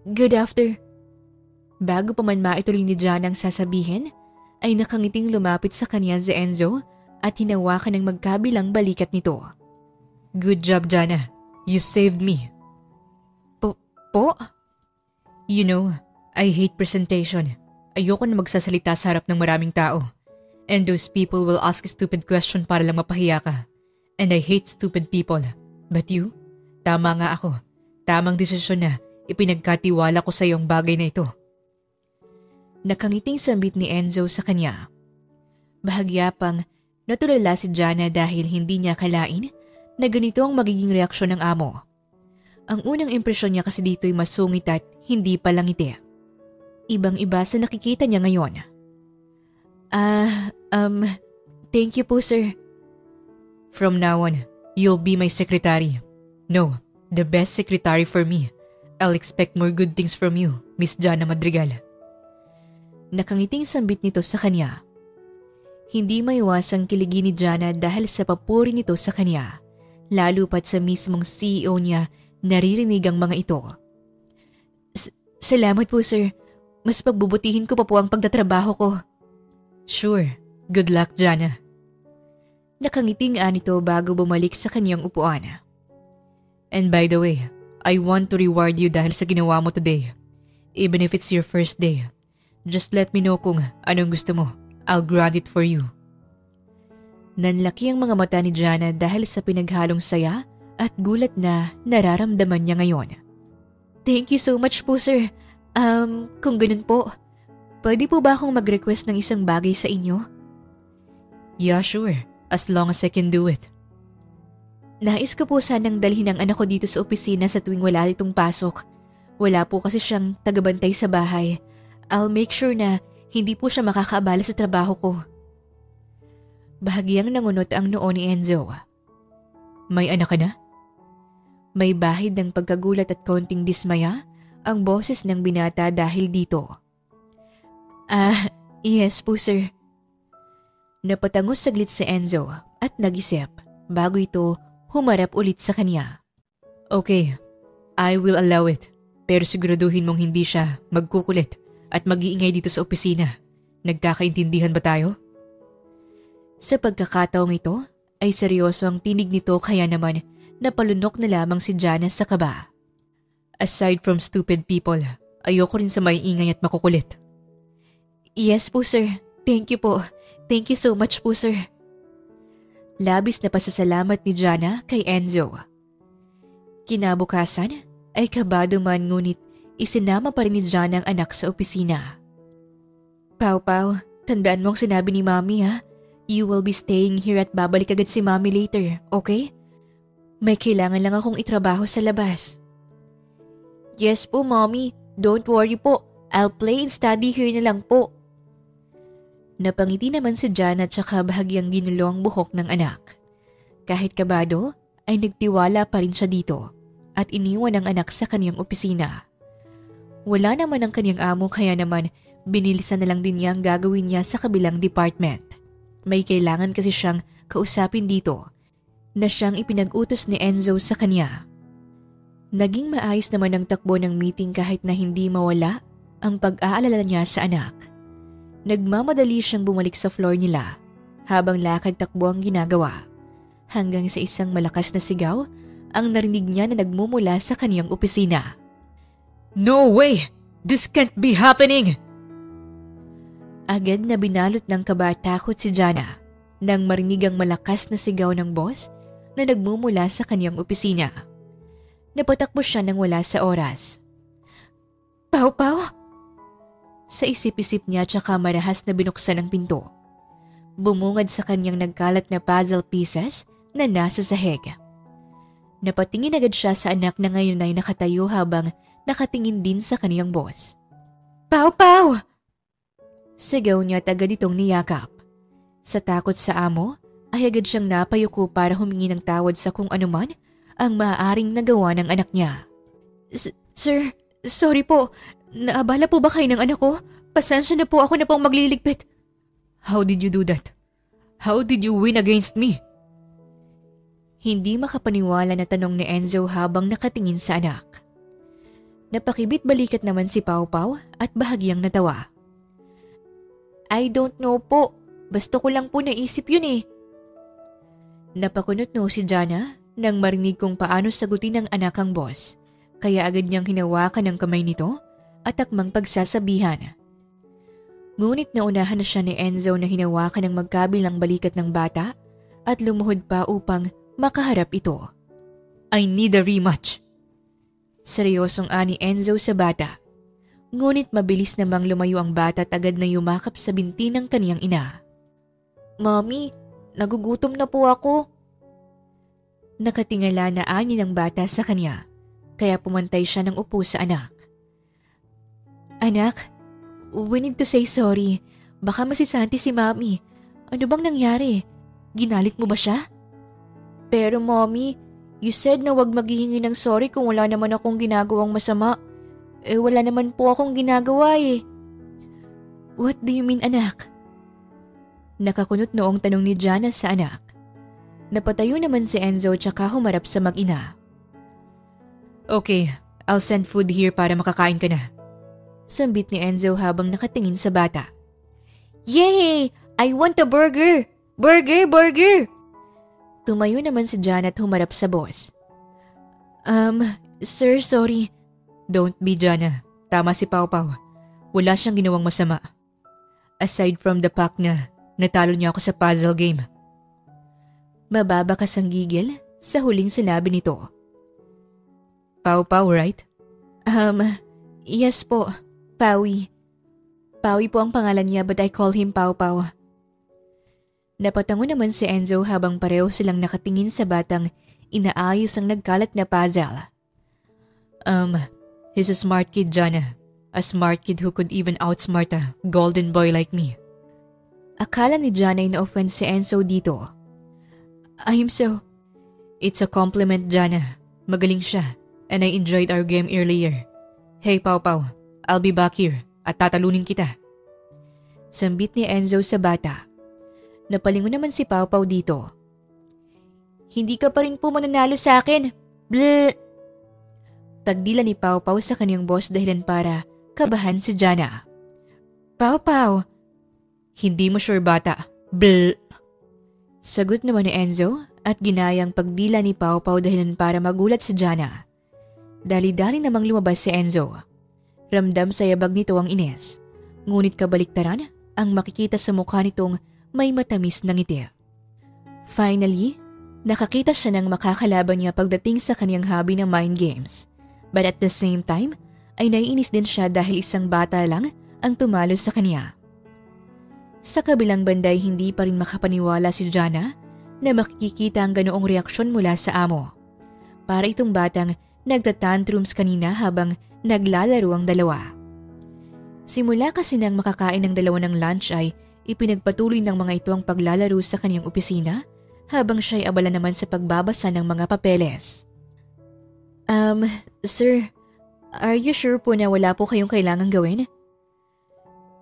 Good after. Bago pa man maituloy ni Jana ang sasabihin, ay nakangiting lumapit sa kanya si Enzo at hinawakan ng magkabilang balikat nito. Good job, Jana. You saved me. Po? You know, I hate presentation. Ayoko na magsasalita sa harap ng maraming tao. And those people will ask a stupid question para lang mapahiya ka. And I hate stupid people. But you? Tama nga ako. Tamang desisyon na ipinagkatiwala ko sa iyong bagay na ito. Nakangiting sambit ni Enzo sa kanya. Bahagya pang natulala si Jana dahil hindi niya akalain na ganito ang magiging reaksyon ng amo. Ang unang impresyon niya kasi dito'y masungit at hindi palangiti. Ibang-iba sa nakikita niya ngayon. Thank you po, sir. From now on, you'll be my secretary. No, the best secretary for me. I'll expect more good things from you, Miss Jana Madrigal. Nakangiting sambit nito sa kanya. Hindi maiwasang kiligi ni Jana dahil sa papuri nito sa kanya, lalo pat sa mismong CEO niya naririnig ang mga ito. Salamat po, sir. Mas pagbubutihin ko pa po ang pagtatrabaho ko. Sure. Good luck, Jana. Nakangiting nito bago bumalik sa kanyang upuan. And by the way, I want to reward you dahil sa ginawa mo today. Even if it's your first day. Just let me know kung anong gusto mo. I'll grant it for you. Nanlaki ang mga mata ni Jana dahil sa pinaghalong saya at gulat na nararamdaman niya ngayon. Thank you so much po, sir. Kung ganun po, pwede po ba akong mag-request ng isang bagay sa inyo? Yeah, sure. As long as I can do it. Nais ko po sanang dalhin ang anak ko dito sa opisina sa tuwing wala itong pasok. Wala po kasi siyang tagabantay sa bahay. I'll make sure na hindi po siya makakaabala sa trabaho ko. Bahagyang nangunot ang noo ni Enzo. May anak ka na? May bahid ng pagkagulat at konting dismaya ang boses ng binata dahil dito. Yes po sir. Napatangos saglit si Enzo at nag-isip bago ito humarap ulit sa kanya. Okay, I will allow it. Pero siguraduhin mong hindi siya magkukulit at mag-iingay dito sa opisina. Nagkakaintindihan ba tayo? Sa pagkakataong ito ay seryoso ang tinig nito kaya naman napalunok na lamang si Jana sa kaba. Aside from stupid people, ayoko rin sa maiingay at makukulit. Yes po sir. Thank you po. Thank you so much po sir. Labis na pasasalamat ni Jana kay Enzo. Kinabukasan ay kabado man ngunit isinama pa rin ni Jana ang anak sa opisina. Pau, tandaan mo ang sinabi ni Mami ha. You will be staying here at babalik agad si Mami later, okay? May kailangan lang akong itrabaho sa labas. Yes po, Mommy. Don't worry po. I'll play and study here na lang po. Napangiti naman si Jana at saka bahagyang ginulo ang buhok ng anak. Kahit kabado, ay nagtiwala pa rin siya dito at iniwan ang anak sa kanyang opisina. Wala naman ang kanyang amo kaya naman binilisan na lang din niya ang gagawin niya sa kabilang department. May kailangan kasi siyang kausapin dito na siyang ipinag-utos ni Enzo sa kanya. Naging maayos naman ang takbo ng meeting kahit na hindi mawala ang pag-aalala niya sa anak. Nagmamadali siyang bumalik sa floor nila habang lakad-takbo ang ginagawa hanggang sa isang malakas na sigaw ang narinig niya na nagmumula sa kaniyang opisina. No way! This can't be happening! Agad na binalot ng kaba-takot si Jana nang marinig ang malakas na sigaw ng boss na nagmumula sa kaniyang opisina. Napatakbo siya nang wala sa oras. Pau! Sa isip-isip niya tsaka marahas na binuksan ang pinto. Bumungad sa kanyang nagkalat na puzzle pieces na nasa sahig. Napatingin agad siya sa anak na ngayon ay nakatayo habang nakatingin din sa kaniyang boss. Pau! Sigaw niya at agad itong niyakap. Sa takot sa amo, ay agad siyang napayuko para humingi ng tawad sa kung anuman ang maaaring nagawa ng anak niya. Sir, sorry po. Naabala po ba kayo ng anak ko? Pasensya na po ako na pong magliligpit. How did you do that? How did you win against me? Hindi makapaniwala na tanong ni Enzo habang nakatingin sa anak. Napakibit balikat naman si Pau at bahagyang natawa. I don't know po. Basta ko lang po naisip yun eh. Napakunot no si Jana nang marinig kung paano sagutin ng anak ang boss. Kaya agad niyang hinawakan ang kamay nito at akmang pagsasabihan. Ngunit naunahan na siya ni Enzo na hinawakan ng magkabilang balikat ng bata at lumuhod pa upang makaharap ito. I need a rematch. Seryosong ani Enzo sa bata. Ngunit mabilis namang lumayo ang bata at agad na yumakap sa binti ng kaniyang ina. Mommy, nagugutom na po ako. Nakatingala na ani ng bata sa kanya, kaya pumantay siya ng upo sa anak. Anak, we need to say sorry. Baka masisanti si Mommy. Ano bang nangyari? Ginalit mo ba siya? Pero Mommy, you said na wag maghihingi ng sorry kung wala naman akong ginagawang masama. Wala naman po akong ginagawa eh. What do you mean, anak? Nakakunot noong tanong ni Jana sa anak. Napatayo naman si Enzo tsaka humarap sa mag-ina. Okay, I'll send food here para makakain ka na. Sambit ni Enzo habang nakatingin sa bata. Yay! I want a burger! Burger! Tumayo naman si Jana at humarap sa boss. Sir, sorry. Don't be Jana. Tama si Pau. Wala siyang ginawang masama. Aside from the fact na natalo niya ako sa puzzle game. Mababakas ang gigil sa huling sinabi nito. Pau, right? Yes po. Pawi. Pawi po ang pangalan niya but I call him Pau. Napatango naman si Enzo habang pareho silang nakatingin sa batang inaayos ang nagkalat na puzzle. He's a smart kid, Jana. A smart kid who could even outsmart a golden boy like me. Akala ni Jana ay na-offend si Enzo dito. It's a compliment, Jana. Magaling siya and I enjoyed our game earlier. Hey Pau Pau, I'll be back here at tatalunin kita. Sambit ni Enzo sa bata. Napalingon naman si Pau Pau dito. Hindi ka pa rin po mananalo sa akin. Bleh! Pagdila ni Pau Pau sa kanyang boss dahilan para kabahan si Jana. Pau Pau! Hindi mo sure bata. Bleh! Sagot naman ni Enzo at ginayang pagdila ni Pau Pau dahilan para magulat si Jana. Dali-dali namang lumabas si Enzo. Ramdam sa yabag nito ang ines. Ngunit kabaliktaran ang makikita sa mukha nitong may matamis na ngiti. Finally, nakakita siya ng makakalaban niya pagdating sa kanyang hobby ng mind games. But at the same time, ay naiinis din siya dahil isang bata lang ang tumalo sa kanya. Sa kabilang banday hindi pa rin makapaniwala si Jana na makikita ang ganoong reaksyon mula sa amo. Para itong batang nagtatantrums kanina habang naglalaro ang dalawa. Simula kasi nang makakain ng dalawa ng lunch ay ipinagpatuloy ng mga ito ang paglalaro sa kanyang opisina habang siya'y abala naman sa pagbabasa ng mga papeles. Sir, are you sure po na wala po kayong kailangang gawin?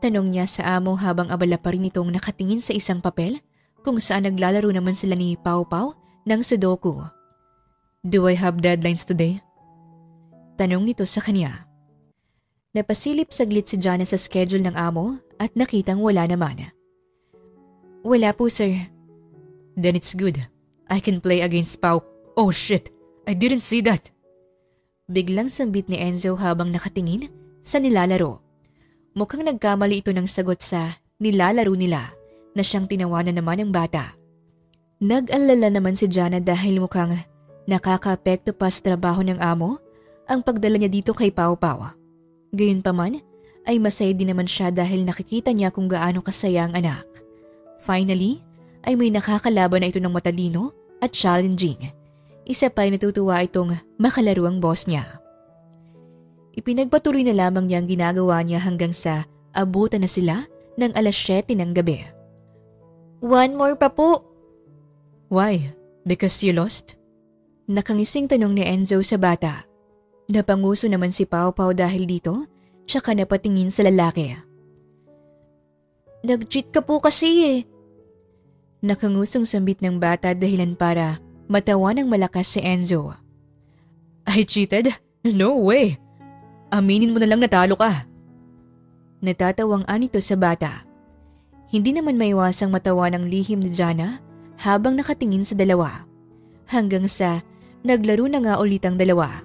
Tanong niya sa amo habang abala pa rin itong nakatingin sa isang papel kung saan naglalaro naman sila ni Pau Pau ng Sudoku. Do I have deadlines today? Tanong nito sa kanya. Napasilip saglit si Jana sa schedule ng amo at nakitang wala naman. Wala po sir. Then it's good. I can play against Pau. Oh shit, I didn't see that. Biglang sambit ni Enzo habang nakatingin sa nilalaro. Mukhang nagkamali ito ng sagot sa nilalaro nila na siyang tinawanan naman ng bata. Nag-alala naman si Jana dahil mukhang nakaka-apekto pa sa trabaho ng amo ang pagdala niya dito kay Pau Pau. Gayunpaman ay masaya din naman siya dahil nakikita niya kung gaano kasaya ang anak. Finally, ay may nakakalaban na ito ng matalino at challenging. Isa pa ay natutuwa itong makalaro ang boss niya. Ipinagpatuloy na lamang niya ang ginagawa niya hanggang sa abutan na sila ng 7:00 ng gabi. One more pa po. Why? Because you lost? Nakangising tanong ni Enzo sa bata. Napanguso naman si Pau Pau dahil dito, tsaka napatingin sa lalaki. Nag-cheat ka po kasi eh. Nakangusong sambit ng bata dahilan para matawa ng malakas si Enzo. I cheated? No way! Aminin mo na lang natalo ka. Natatawang anito sa bata. Hindi naman maiwasang matawa ng lihim ni Jana habang nakatingin sa dalawa. Hanggang sa naglaro na nga ulit ang dalawa.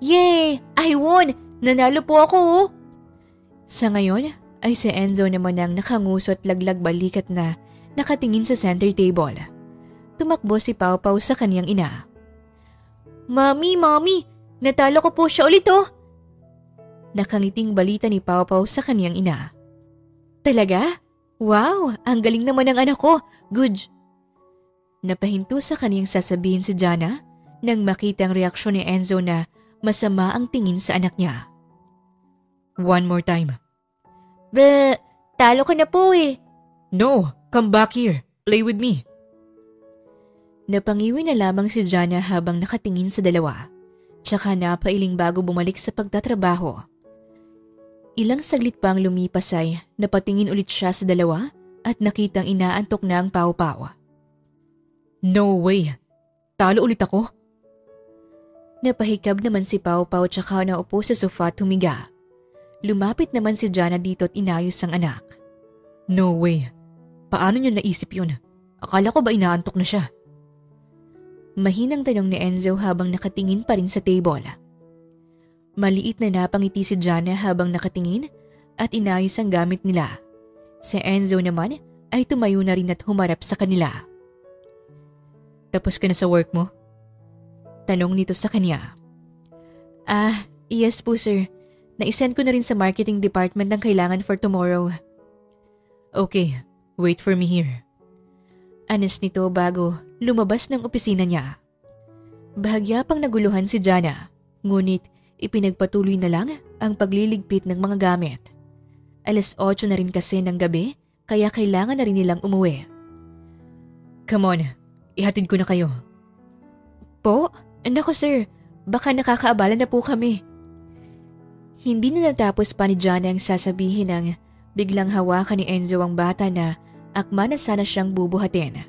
Yay! I won! Nanalo po ako oh! Sa ngayon ay si Enzo naman ang nakangusot laglag balikat na nakatingin sa center table. Tumakbo si Pau Pau sa kanyang ina. Mami! Natalo ko po siya ulit oh! Nakangiting balita ni Pau Pau sa kanyang ina. Talaga? Wow! Ang galing naman ng anak ko! Good! Napahinto sa kanyang sasabihin si Jana nang makita ang reaksyon ni Enzo na masama ang tingin sa anak niya. One more time. Talo ka na po eh. No, come back here. Play with me. Napangiwi na lamang si Jana habang nakatingin sa dalawa. Tsaka napailing bago bumalik sa pagtatrabaho. Ilang saglit pa ang lumipas ay napatingin ulit siya sa dalawa at nakitang inaantok na ang Pau Pau. No way. Talo ulit ako? Napahikab naman si Pau Pau tsaka naupo sa sofa at humiga. Lumapit naman si Jana dito at inayos ang anak. No way. Paano niyo naisip yun? Akala ko ba inaantok na siya? Mahinang tanong ni Enzo habang nakatingin pa rin sa table. Maliit na napangiti si Jana habang nakatingin at inayos ang gamit nila. Si Enzo naman ay tumayo na rin at humarap sa kanila. Tapos ka na sa work mo? Tanong nito sa kanya. Yes po sir. Na-send ko na rin sa marketing department ang kailangan for tomorrow. Okay, wait for me here. Anas nito bago lumabas ng opisina niya. Bahagya pang naguluhan si Jana, ngunit ipinagpatuloy na lang ang pagliligpit ng mga gamit. 8:00 na rin kasi ng gabi kaya kailangan na rin nilang umuwi. Come on, ihatid ko na kayo. Po? Naku sir, baka nakakaabala na po kami. Hindi na natapos pa ni Jana ang sasabihin nang biglang hawakan ni Enzo ang bata na akma na sana siyang bubuhatin.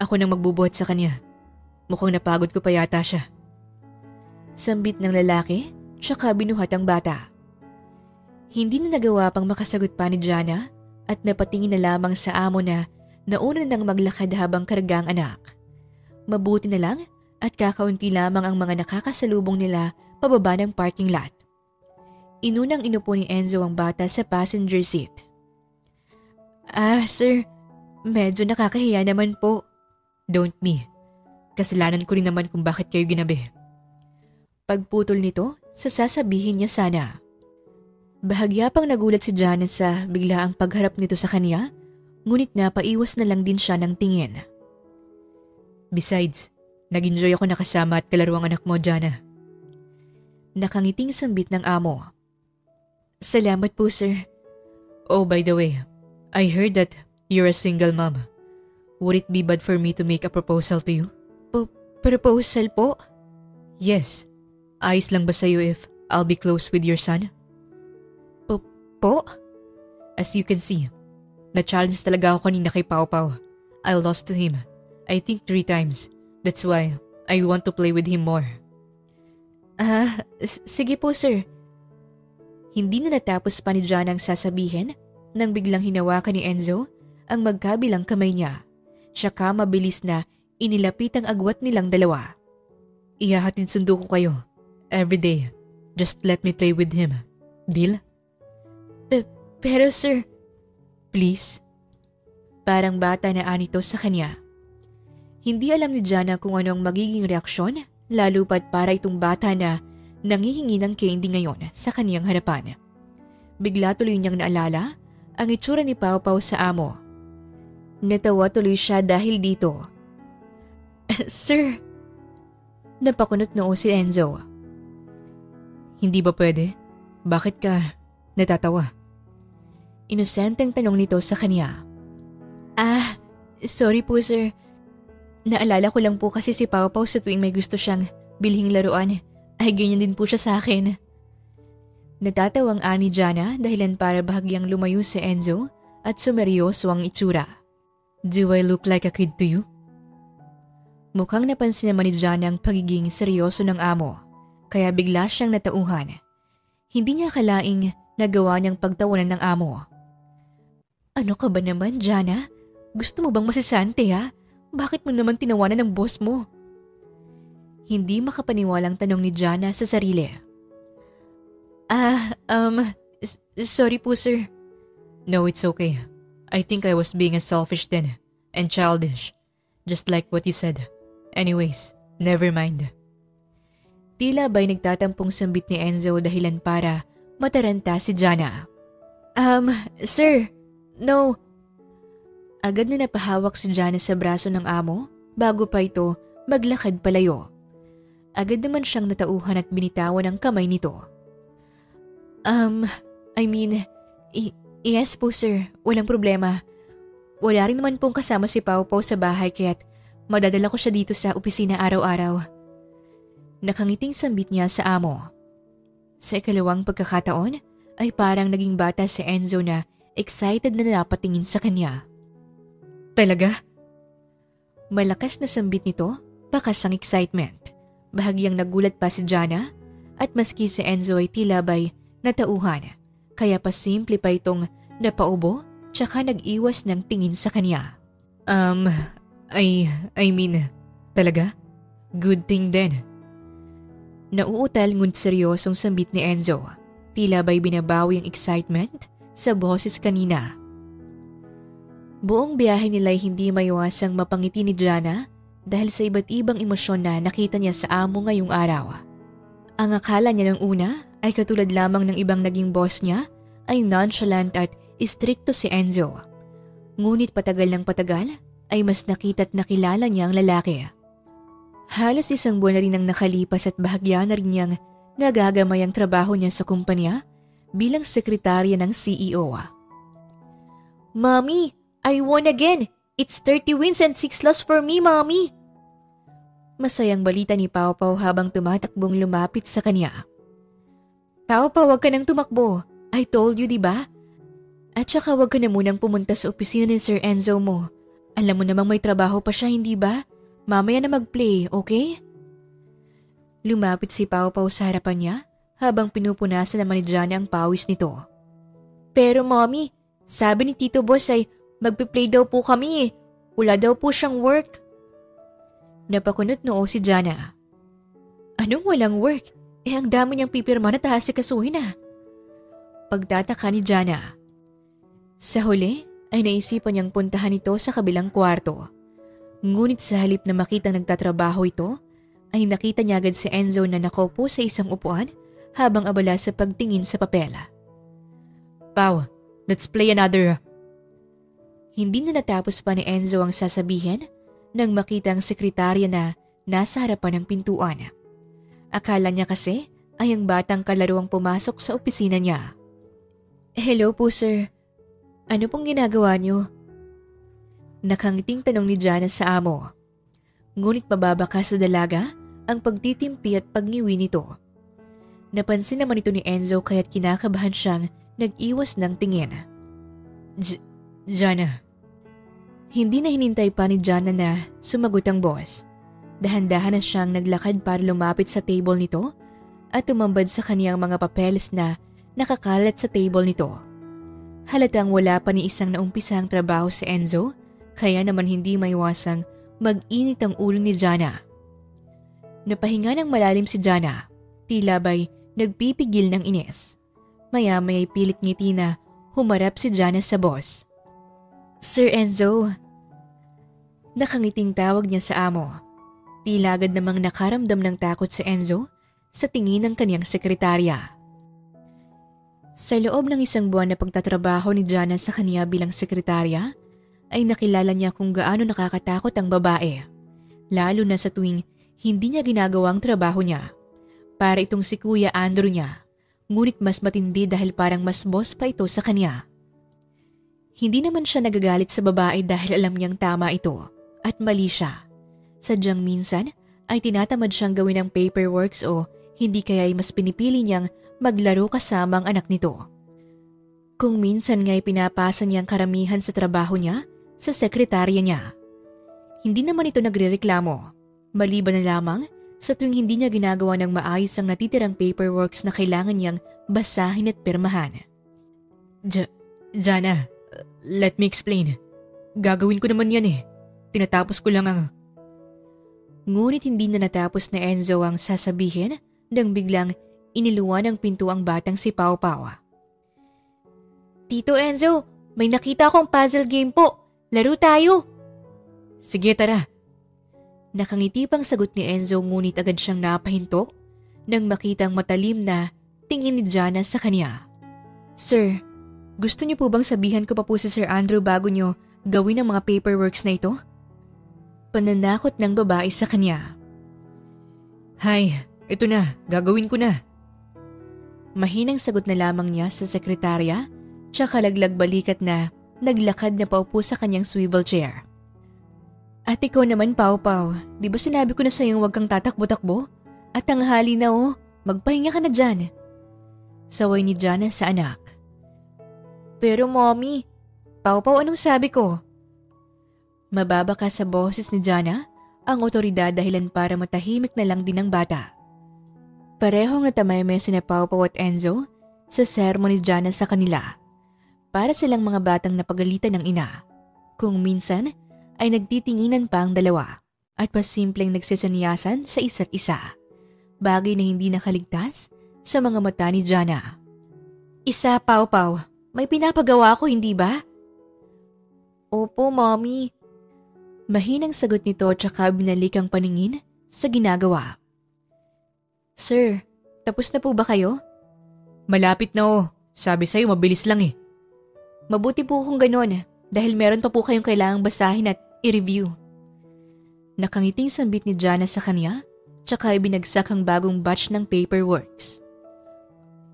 Ako nang magbubuhat sa kanya. Mukhang napagod ko pa yata siya. Sambit ng lalaki, tsaka binuhat ang bata. Hindi na nagawa pang makasagot pa ni Jana at napatingin na lamang sa amo na nauna nang maglakad habang karga ang anak. Mabuti na lang at kakaunti lamang ang mga nakakasalubong nila pababa ng parking lot. Inunang inupo ni Enzo ang bata sa passenger seat. Sir, medyo nakakahiya naman po. Don't me. Kasalanan ko rin naman kung bakit kayo ginabi. Pagputol nito, sasabihin niya sana. Bahagya pang nagulat si Jana sa biglaang pagharap nito sa kanya, ngunit napaiwas na lang din siya ng tingin. Besides, nag-enjoy ako nakasama at kalaro ang anak mo, Jana. Nakangiting sambit ng amo. Salamat po, sir. Oh, by the way, I heard that you're a single mom. Would it be bad for me to make a proposal to you? Proposal po? Yes. Ayos lang ba sa'yo if I'll be close with your son? Po? As you can see, na-challenge talaga ako kanina kay Pao Pao. I lost to him. I think 3 times. That's why I want to play with him more. Sige po, sir. Hindi na natapos pa ni Jana ang sasabihin nang biglang hinawakan ni Enzo ang magkabilang kamay niya. Tsaka mabilis na inilapit ang agwat nilang dalawa. Ihahatid sundo ko kayo. Every day. Just let me play with him. Deal? Pero sir, please. Parang bata na anito sa kanya. Hindi alam ni Jana kung ano ang magiging reaksyon, lalo pat para itong bata na nangihingi ng candy ngayon sa kaniyang harapan. Bigla tuloy niyang naalala ang itsura ni Pao Pao sa amo. Natawa tuloy siya dahil dito. Sir, napakunot noo si Enzo. Hindi ba pwede? Bakit ka natatawa? Inosenteng tanong nito sa kanya. Sorry po sir. Naalala ko lang po kasi si Pao Pao sa tuwing may gusto siyang bilhing laruan, ay ganyan din po siya sa akin. Natatawang ani Jana dahilan para bahagyang lumayo si Enzo at sumeryoso ang itsura. Do I look like a kid to you? Mukhang napansin naman ni Jana ang pagiging seryoso ng amo, kaya bigla siyang natauhan. Hindi niya akalaing nagawa niyang pagtawanan ng amo. Ano ka ba naman, Jana? Gusto mo bang masisante ha? Bakit mo naman tinawanan ng boss mo? Hindi makapaniwalang tanong ni Jana sa sarili. Sorry po sir. No, it's okay. I think I was being selfish then and childish. Just like what you said. Anyways, never mind. Tila ba'y nagtatampong sambit ni Enzo dahilan para mataranta si Jana. Sir, no. Agad na napahawak si Jana sa braso ng amo bago pa ito maglakad palayo. Agad naman siyang natauhan at binitawan ang kamay nito. Yes po sir, walang problema. Wala rin naman pong kasama si Pao Pao sa bahay kaya't madadala ko siya dito sa opisina araw-araw. Nakangiting sambit niya sa amo. Sa ikalawang pagkakataon ay parang naging bata si Enzo na excited na napatingin sa kanya. Talaga? Malakas na sambit nito, bakas ang excitement. Bahagyang nagulat pa si Jana at maski si Enzo ay tila ba'y natauhan. Kaya pa simple pa itong napaubo tsaka nag-iwas ng tingin sa kanya. I mean, talaga? Good thing then. Nauutal ngunit seryosong sambit ni Enzo. Tila ba'y binabawi ang excitement sa boses kanina. Buong biyahe nila'y hindi maiwasang mapangiti ni Jana dahil sa iba't ibang emosyon na nakita niya sa amo ngayong araw. Ang akala niya ng una ay katulad lamang ng ibang naging boss niya ay nonchalant at istrikto si Enzo. Ngunit patagal ng patagal ay mas nakita't nakilala niya ang lalaki. Halos 1 buwan na rin ang nakalipas at bahagya na rin niyang nagagamay ang trabaho niya sa kumpanya bilang sekretarya ng CEO. Mommy, I won again! It's 30 wins and 6 losses for me, Mommy! Masayang balita ni Pau Pau habang tumatakbong lumapit sa kanya. Pau Pau, wag ka nang tumakbo. I told you, di ba? At saka wag ka na munang pumunta sa opisina ni Sir Enzo mo. Alam mo namang may trabaho pa siya, hindi ba? Mamaya na mag-play, okay? Lumapit si Pau Pau sa harapan niya habang pinupunasan naman ni Jana ang pawis nito. Pero mommy, sabi ni Tito Boss ay magpi-play daw po kami eh. Wala daw po siyang work. Napakunot noo si Jana. Anong walang work? Eh ang dami niyang pipirma na tahasikasuhin ah. Pagtataka ni Jana. Sa huli ay naisipan niyang puntahan ito sa kabilang kwarto. Ngunit sa halip na makitang nagtatrabaho ito, ay nakita niya agad si Enzo na nakaupo sa isang upuan habang abala sa pagtingin sa papel. Pau, let's play another. Hindi na natapos pa ni Enzo ang sasabihin nang makita ang sekretarya na nasa harapan ng pintuan. Akala niya kasi ay ang batang kalaro ang pumasok sa opisina niya. Hello po sir. Ano pong ginagawa niyo? Nakangiting tanong ni Jana sa amo. Ngunit mababa ka sa dalaga ang pagtitimpi at pagngiwi nito. Napansin naman ito ni Enzo kaya't kinakabahan siyang nag-iwas ng tingin. Jana. Hindi na hinintay pa ni Jana na sumagot ang boss. Dahan-dahan na siyang naglakad para lumapit sa table nito at tumambad sa kaniyang mga papeles na nakakalat sa table nito. Halatang wala pa ni isang naumpisa ang trabaho si Enzo, kaya naman hindi maiwasang mag-init ang ulo ni Jana. Napahinga ng malalim si Jana, tila ba'y nagpipigil ng inis. Maya-maya'y pilit ngiti na humarap si Jana sa boss. Sir Enzo. Nakangiting tawag niya sa amo. Tila agad namang nakaramdam ng takot si Enzo sa tingin ng kaniyang sekretarya. Sa loob ng isang buwan na pagtatrabaho ni Jana sa kaniya bilang sekretarya, ay nakilala niya kung gaano nakakatakot ang babae. Lalo na sa tuwing hindi niya ginagawa ang trabaho niya. Para itong si Kuya Andrew niya, ngunit mas matindi dahil parang mas boss pa ito sa kanya. Hindi naman siya nagagalit sa babae dahil alam niyang tama ito at mali siya. Sadyang minsan ay tinatamad siyang gawin ang paperworks o hindi kaya ay mas pinipili niyang maglaro kasama ang anak nito. Kung minsan nga'y pinapasa niya ang karamihan sa trabaho niya sa sekretarya niya. Hindi naman ito nagrereklamo, maliban na lamang sa tuwing hindi niya ginagawa ng maayos ang natitirang paperworks na kailangan niyang basahin at pirmahan. Jana, let me explain. Gagawin ko naman yan eh. Tinatapos ko lang ang... Ngunit hindi na natapos na Enzo ang sasabihin nang biglang iniluwan ng pinto ang batang si Pau Pau. Tito Enzo, may nakita akong puzzle game po. Laro tayo. Sige, tara. Nakangiti pang sagot ni Enzo ngunit agad siyang napahinto nang makitang matalim na tingin ni Jana sa kanya. Sir, gusto niyo po bang sabihan ko pa po si Sir Andrew bago niyo gawin ang mga paperworks na ito? Pananakot ng babae sa kanya. Hay, ito na, gagawin ko na. Mahinang sagot na lamang niya sa sekretarya, tsaka laglag balikat na naglakad na paupo sa kanyang swivel chair. At ikaw naman, Pau Pau, di ba sinabi ko na sa'yong huwag kang tatakbo-takbo? At tanghali na oh, magpahinga ka na dyan. Saway ni Jana sa anak. Pero mommy, Pau Pau, anong sabi ko? Mababa ka sa boses ni Jana, ang otoridad dahilan para matahimik na lang din ang bata. Parehong natamay sina Pau Pau at Enzo sa sermon ni Jana sa kanila. Para silang mga batang napagalitan ng ina. Kung minsan ay nagtitinginan pa ang dalawa at pasimpleng nagsisaniyasan sa isa't isa. Bagay na hindi nakaligtas sa mga mata ni Jana. Isa, Pau Pau, may pinapagawa ko hindi ba? Opo, mommy. Mahinang sagot nito tsaka binalik ang paningin sa ginagawa. Sir, tapos na po ba kayo? Malapit na oh. Sabi sa'yo mabilis lang eh. Mabuti po kung ganon dahil meron pa po kayong kailangang basahin at i-review. Nakangiting sambit ni Jana sa kanya tsaka ibinagsak ang bagong batch ng paperworks.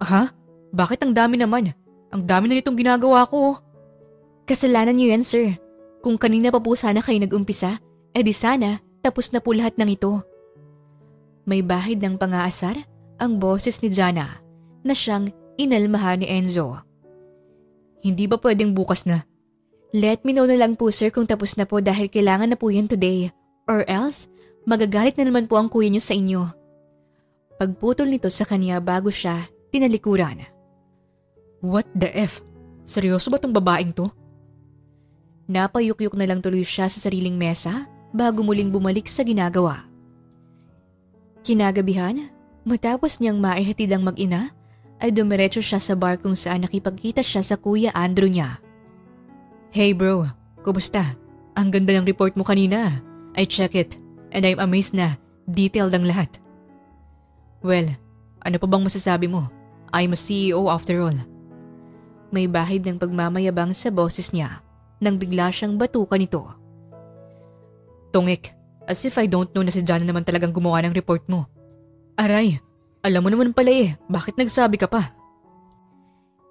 Ha? Bakit ang dami naman? Ang dami na nitong ginagawa ko. Kasalanan niyo yan, sir. Kung kanina pa po sana kayo nag-umpisa, edi sana tapos na po lahat ng ito. May bahid ng pangaasar ang boses ni Jana na siyang inalmahan ni Enzo. Hindi ba pwedeng bukas na? Let me know na lang po sir kung tapos na po dahil kailangan na po yan today. Or else, magagalit na naman po ang kuya niyo sa inyo. Pagputol nito sa kanya bago siya tinalikuran. What the F? Seryoso ba tong babaeng to? Napayukyuk na lang tuloy siya sa sariling mesa bago muling bumalik sa ginagawa. Kinagabihan, matapos niyang maihatid ang mag-ina, ay dumiretso siya sa bar kung saan nakipagkita siya sa kuya Andrew niya. Hey bro, kumusta? Ang ganda ng report mo kanina. I check it and I'm amazed na detailed ang lahat. Well, ano pa bang masasabi mo? I'm a CEO after all. May bahid ng pagmamayabang sa boses niya nang bigla siyang batukan nito. Tungik, as if I don't know na si Jana naman talagang gumawa ng report mo. Aray, alam mo naman pala bakit nagsabi ka pa?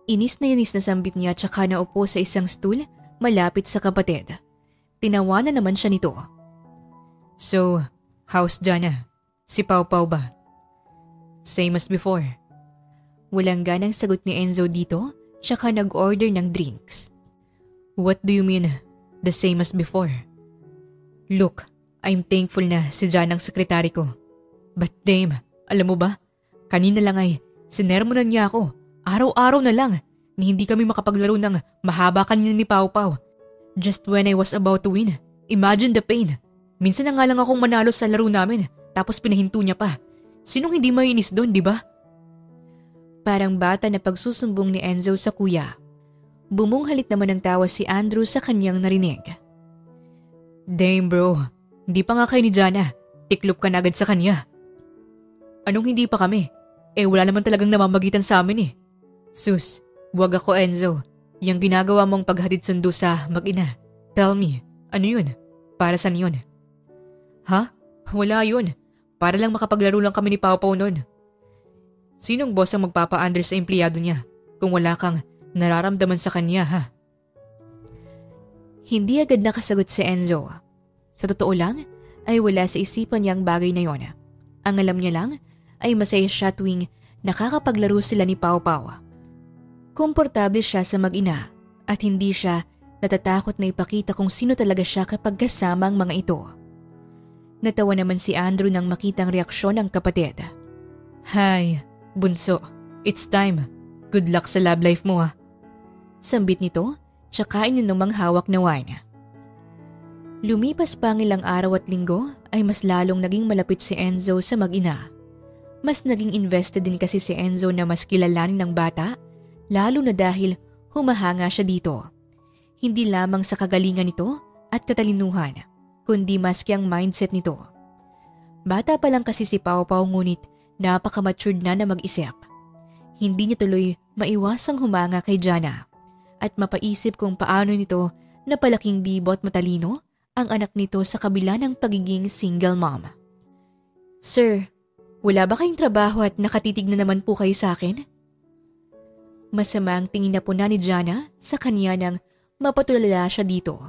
Inis na sambit niya tsaka naupo sa isang stool malapit sa kapatid. Tinawanan naman siya nito. So, how's Jana? Si Pau Pau ba? Same as before. Walang ganang sagot ni Enzo dito tsaka nag-order ng drinks. What do you mean, the same as before? Look, I'm thankful na si Jana ang sekretary ko. But damn, alam mo ba? Kanina lang ay sinermonan niya ako. Araw-araw na lang ni hindi kami makapaglaro ng mahaba kanina ni Pau Pau. Just when I was about to win, imagine the pain. Minsan na nga lang akong manalo sa laro namin tapos pinahinto niya pa. Sinong hindi mainis doon, di ba? Parang bata na pagsusumbong ni Enzo sa kuya. Bumunghalit naman ng tawa si Andrew sa kanyang narinig. Damn bro, hindi pa nga kayo ni Jana. Tiklop ka na agad sa kanya. Anong hindi pa kami? Wala naman talagang namamagitan sa amin Sus, wag ako Enzo. Yung ginagawa mong paghatid sundo sa mag-ina. Tell me, ano yun? Para saan yun? Ha? Wala yun. Para lang makapaglaro lang kami ni Pau Pau nun. Sinong boss ang magpapa-under sa empleyado niya kung wala kang nararamdaman sa kanya ha? Hindi agad nakasagot si Enzo. Sa totoo lang, ay wala sa isipan niya ang bagay na yon. Ang alam niya lang ay masaya siya tuwing nakakapaglaro sila ni Pau Pau. Komportable siya sa mag-ina at hindi siya natatakot na ipakita kung sino talaga siya kapag kasama ang mga ito. Natawa naman si Andrew nang makita ang reaksyon ng kapatid. Hi, bunso. It's time. Good luck sa love life mo ha. Sambit nito, tsaka ininumang hawak na wine. Lumipas pa ang ilang araw at linggo ay mas lalong naging malapit si Enzo sa mag-ina. Mas naging invested din kasi si Enzo na mas kilalanin ng bata, lalo na dahil humahanga siya dito. Hindi lamang sa kagalingan nito at katalinuhan, kundi maski ang mindset nito. Bata pa lang kasi si Pau Pau ngunit napaka-matured na mag-isip. Hindi niya tuloy maiwasang humanga kay Jana at mapaisip kung paano nito napalaking bibo at matalino ang anak nito sa kabila ng pagiging single mom. Sir, wala ba kayong trabaho at nakatitig na naman po kayo sa akin? Masama ang tingin na po na ni Jana sa kanya nang mapatulala siya dito.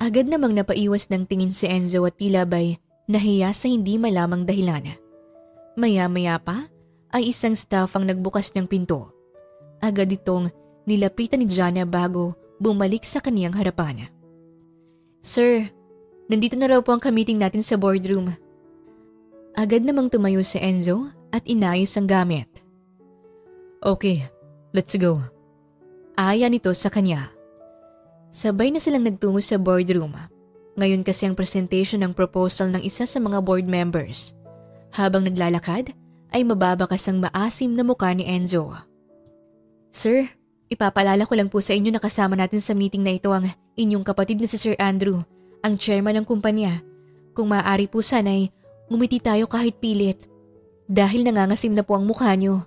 Agad namang napaiwas ng tingin si Enzo at tila ba'y nahiya sa hindi malamang dahilan. Maya-maya pa ay isang staff ang nagbukas ng pinto. Agad itong nilapitan ni Jana bago bumalik sa kaniyang harapan. Sir, nandito na raw po ang meeting natin sa boardroom. Agad namang tumayo si Enzo at inayos ang gamit. Okay, let's go. Aya nito sa kanya. Sabay na silang nagtungo sa boardroom. Ngayon kasi ang presentation ng proposal ng isa sa mga board members. Habang naglalakad, ay mababakas ang maasim na mukha ni Enzo. Sir, ipapaalala ko lang po sa inyo na kasama natin sa meeting na ito ang inyong kapatid na si Sir Andrew, ang chairman ng kumpanya. Kung maaari po sana'y ngumiti tayo kahit pilit. Dahil nangangasim na po ang mukha niyo.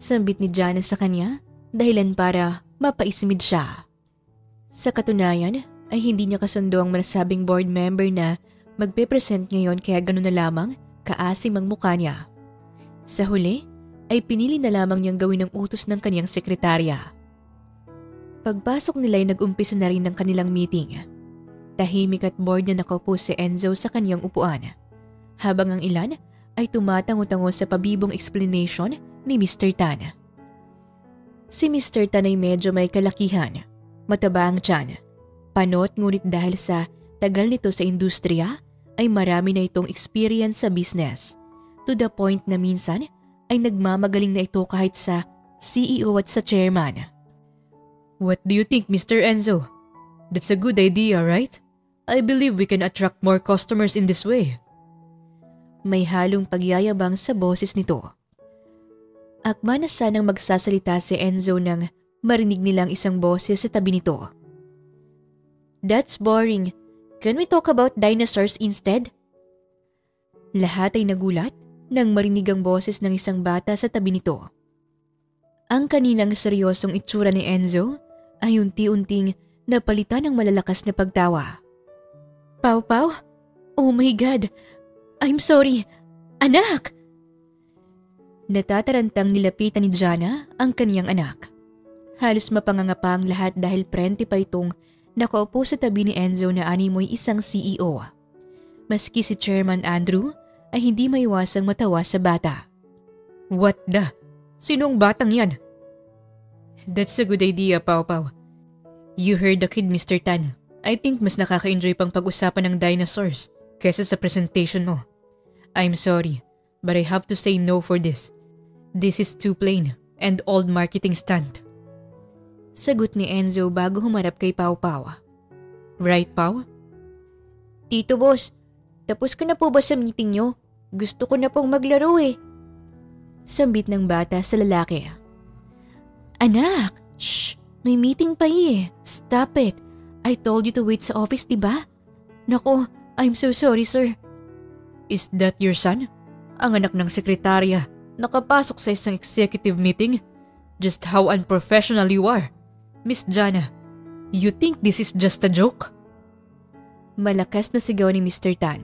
Sambit ni Jana sa kanya, dahilan para mapaisimid siya. Sa katunayan ay hindi niya kasundo ang masabing board member na magpe-present ngayon kaya gano'n na lamang kaasim ang mukha niya. Sa huli ay pinili na lamang niyang gawin ang utos ng kaniyang sekretarya. Pagpasok nila ay nag-umpisa na rin ng kanilang meeting. Tahimik at bored na nakaupo si Enzo sa kaniyang upuan. habang ang ilan ay tumatango-tango sa pabibong explanation ni Mr. Tan. Si Mr. Tan ay medyo may kalakihan, mataba ang tiyan, panot ngunit dahil sa tagal nito sa industriya ay marami na itong experience sa business, to the point na minsan ay nagmamagaling na ito kahit sa CEO at sa chairman. What do you think, Mr. Enzo? That's a good idea, right? I believe we can attract more customers in this way. May halong pagyayabang sa boses nito. Akma na sanang magsasalita si Enzo nang marinig nilang isang boses sa tabi nito. That's boring. Can we talk about dinosaurs instead? Lahat ay nagulat nang marinig ang boses ng isang bata sa tabi nito. Ang kaninang seryosong itsura ni Enzo ay unti-unting napalitan ng malalakas na pagtawa. Pau Pau? Oh my God! I'm sorry! Anak! Natatarantang nilapitan ni Jana ang kaniyang anak. Halos mapangangapa ang lahat dahil prente pa itong nakaupo sa tabi ni Enzo na animoy isang CEO. Maski si Chairman Andrew ay hindi maiwasang matawa sa bata. What the? Sinong batang yan? That's a good idea, Pau Pau. You heard the kid, Mr. Tan. I think mas nakaka-enjoy pang pag-usapan ng dinosaurs kesa sa presentation mo. I'm sorry, but I have to say no for this. This is too plain and old marketing stunt. Sagot ni Enzo bago humarap kay Pau Pau. Right, Pau? Tito Boss, tapos ka na po ba sa meeting nyo? Gusto ko na pong maglaro eh. Sambit ng bata sa lalaki. Anak! Shh! May meeting pa eh. Stop it. I told you to wait sa office, diba? Nako, I'm so sorry, sir. Is that your son? Ang anak ng sekretarya, nakapasok sa isang executive meeting? Just how unprofessional you are. Miss Jana, you think this is just a joke? Malakas na sigaw ni Mr. Tan.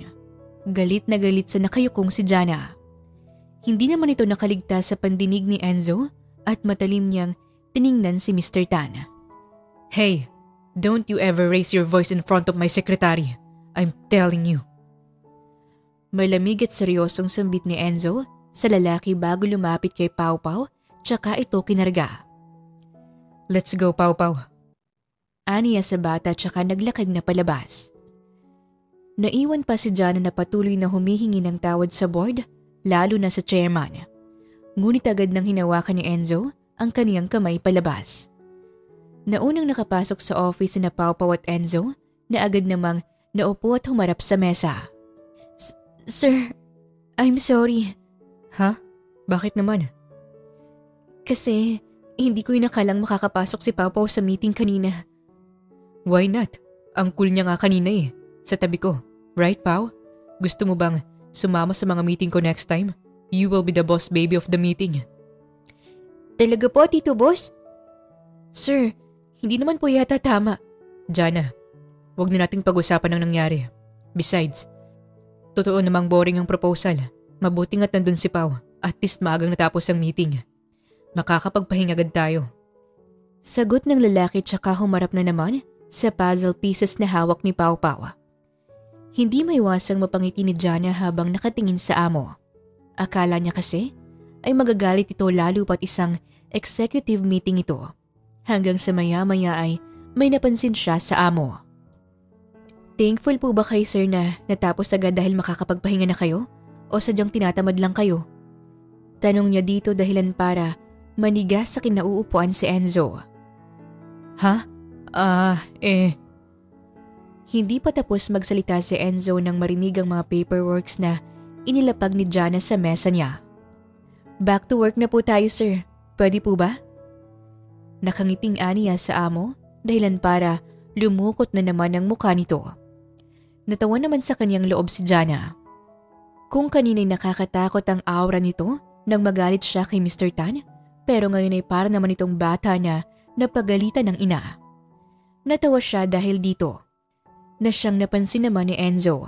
Galit na galit sa nakayukong si Jana. Hindi naman ito nakaligtas sa pandinig ni Enzo at matalim niyang tiningnan si Mr. Tan. Hey, don't you ever raise your voice in front of my secretary. I'm telling you. Malamig at seryosong sambit ni Enzo sa lalaki bago lumapit kay Pau Pau tsaka ito kinarga. Let's go, Pau Pau. Aniya sa bata tsaka naglakad na palabas. Naiwan pa si Jana na patuloy na humihingi ng tawad sa board, lalo na sa chairman. Ngunit agad nang hinawakan ni Enzo ang kaniyang kamay palabas. Naunang nakapasok sa office na Pau Pau at Enzo na agad namang naupo at humarap sa mesa. Sir, I'm sorry. Ha? Bakit naman? Kasi hindi ko inakalang makakapasok si Pau Pau sa meeting kanina. Why not? Ang cool niya nga kanina eh. Sa tabi ko. Right, Pau? Gusto mo bang sumama sa mga meeting ko next time? You will be the boss baby of the meeting. Talaga po, Tito Boss? Sir, hindi naman po yata tama. Jana, huwag na nating pag-usapan ang nangyari. Besides, totoo namang boring ang proposal. Mabuti nga't nandun si Pau. At least maagang natapos ang meeting. Makakapagpahinga agad tayo. Sagot ng lalaki tsaka humarap na naman sa puzzle pieces na hawak ni Pau Pau. Hindi maiwasang mapangiti ni Jana habang nakatingin sa amo. Akala niya kasi ay magagalit ito lalo pat isang executive meeting ito. Hanggang sa maya-maya ay may napansin siya sa amo. Thankful po ba kayo, sir, na natapos agad dahil makakapagpahinga na kayo? O sadyang tinatamad lang kayo? Tanong niya dito dahilan para manigas sa kinauupuan si Enzo. Ha? Hindi pa tapos magsalita si Enzo nang marinig ang mga paperworks na inilapag ni Jana sa mesa niya. Back to work na po tayo, sir. Pwede po ba? Nakangiting aniya sa amo dahilan para lumukot na naman ang mukha nito. Natawa naman sa kanyang loob si Jana. Kung kanina'y nakakatakot ang aura nito nang magalit siya kay Mr. Tan, pero ngayon ay para naman itong bata na napagalitan ng ina. Natawa siya dahil dito na siyang napansin naman ni Enzo.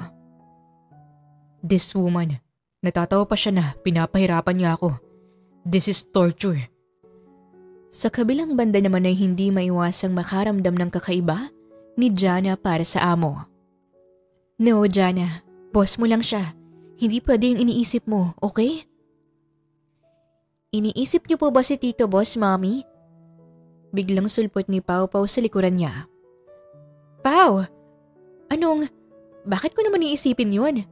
This woman, natatawa pa siya na pinapahirapan niya ako. This is torture. Sa kabilang banda naman ay hindi maiwasang makaramdam ng kakaiba ni Jana para sa amo. No, Jana, boss mo lang siya. Hindi pwede yung iniisip mo, okay? Iniisip niyo po ba si Tito Boss, Mommy? Biglang sulpot ni Pau Pau sa likuran niya. Pau! Bakit ko naman iisipin yun?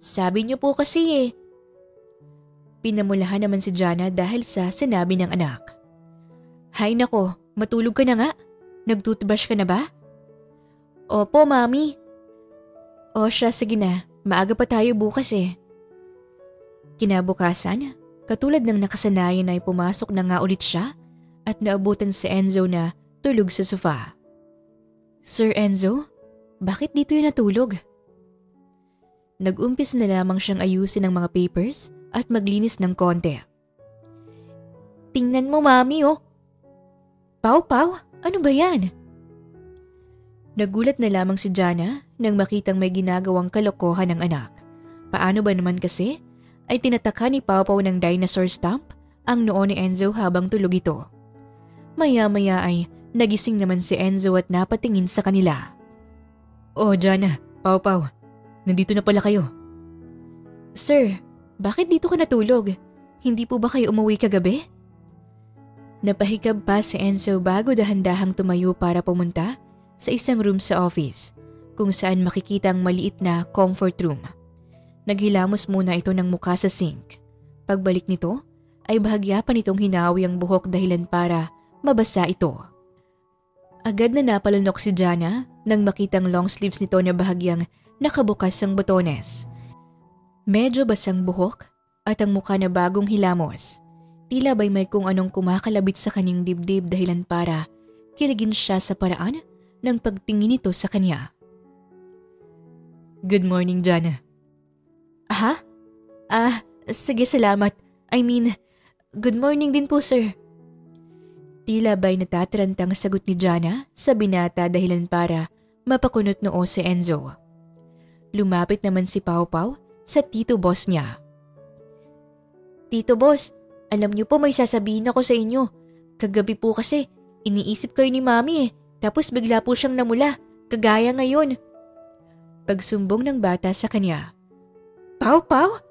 Sabi niyo po kasi eh. Pinamulahan naman si Jana dahil sa sinabi ng anak. Hay nako, matulog ka na nga. Nag-toothbrush ka na ba? Opo, Mami. O siya, sige na. Maaga pa tayo bukas eh. Kinabukasan, katulad ng nakasanayan ay pumasok na nga ulit siya at naabutan si Enzo na tulog sa sofa. Sir Enzo, bakit dito yung natulog? Nag-umpis na lamang siyang ayusin ang mga papers at maglinis ng konti. Tingnan mo, Mami, oh. Pau, ano ba yan? Nagulat na lamang si Jana nang makitang may ginagawang kalokohan ng anak. Paano ba naman kasi ay tinataka ni Pau Pau ng dinosaur stamp ang noo ni Enzo habang tulog ito. Maya-maya ay nagising naman si Enzo at napatingin sa kanila. Oh, Jana, Pau Pau, nandito na pala kayo. Sir, bakit dito ka natulog? Hindi po ba kayo umuwi kagabi? Napahikab pa si Enzo bago dahan-dahang tumayo para pumunta sa isang room sa office kung saan makikita ang maliit na comfort room. Naghilamos muna ito ng mukha sa sink. Pagbalik nito ay bahagya pa nitong hinawi ang buhok dahilan para mabasa ito. Agad na napalunok si Jana nang makitang long sleeves nito na bahagyang nakabukas ang botones. Medyo basang buhok at ang mukha na bagong hilamos. Tila ba'y may kung anong kumakalabit sa kanyang dibdib dahilan para kiligin siya sa paraan ng pagtingin nito sa kanya. Good morning, Jana. Ha? Sige, salamat. Good morning din po, sir. Tila ba'y natatarantang sagot ni Jana sa binata dahilan para mapakunot noo si Enzo. Lumapit naman si Pau Pau sa Tito Boss niya. Tito Boss, alam niyo po may sasabihin ako sa inyo. Kagabi po kasi, iniisip kayo ni Mami eh. Tapos bigla po siyang namula, kagaya ngayon. Pagsumbong ng bata sa kanya. Pau?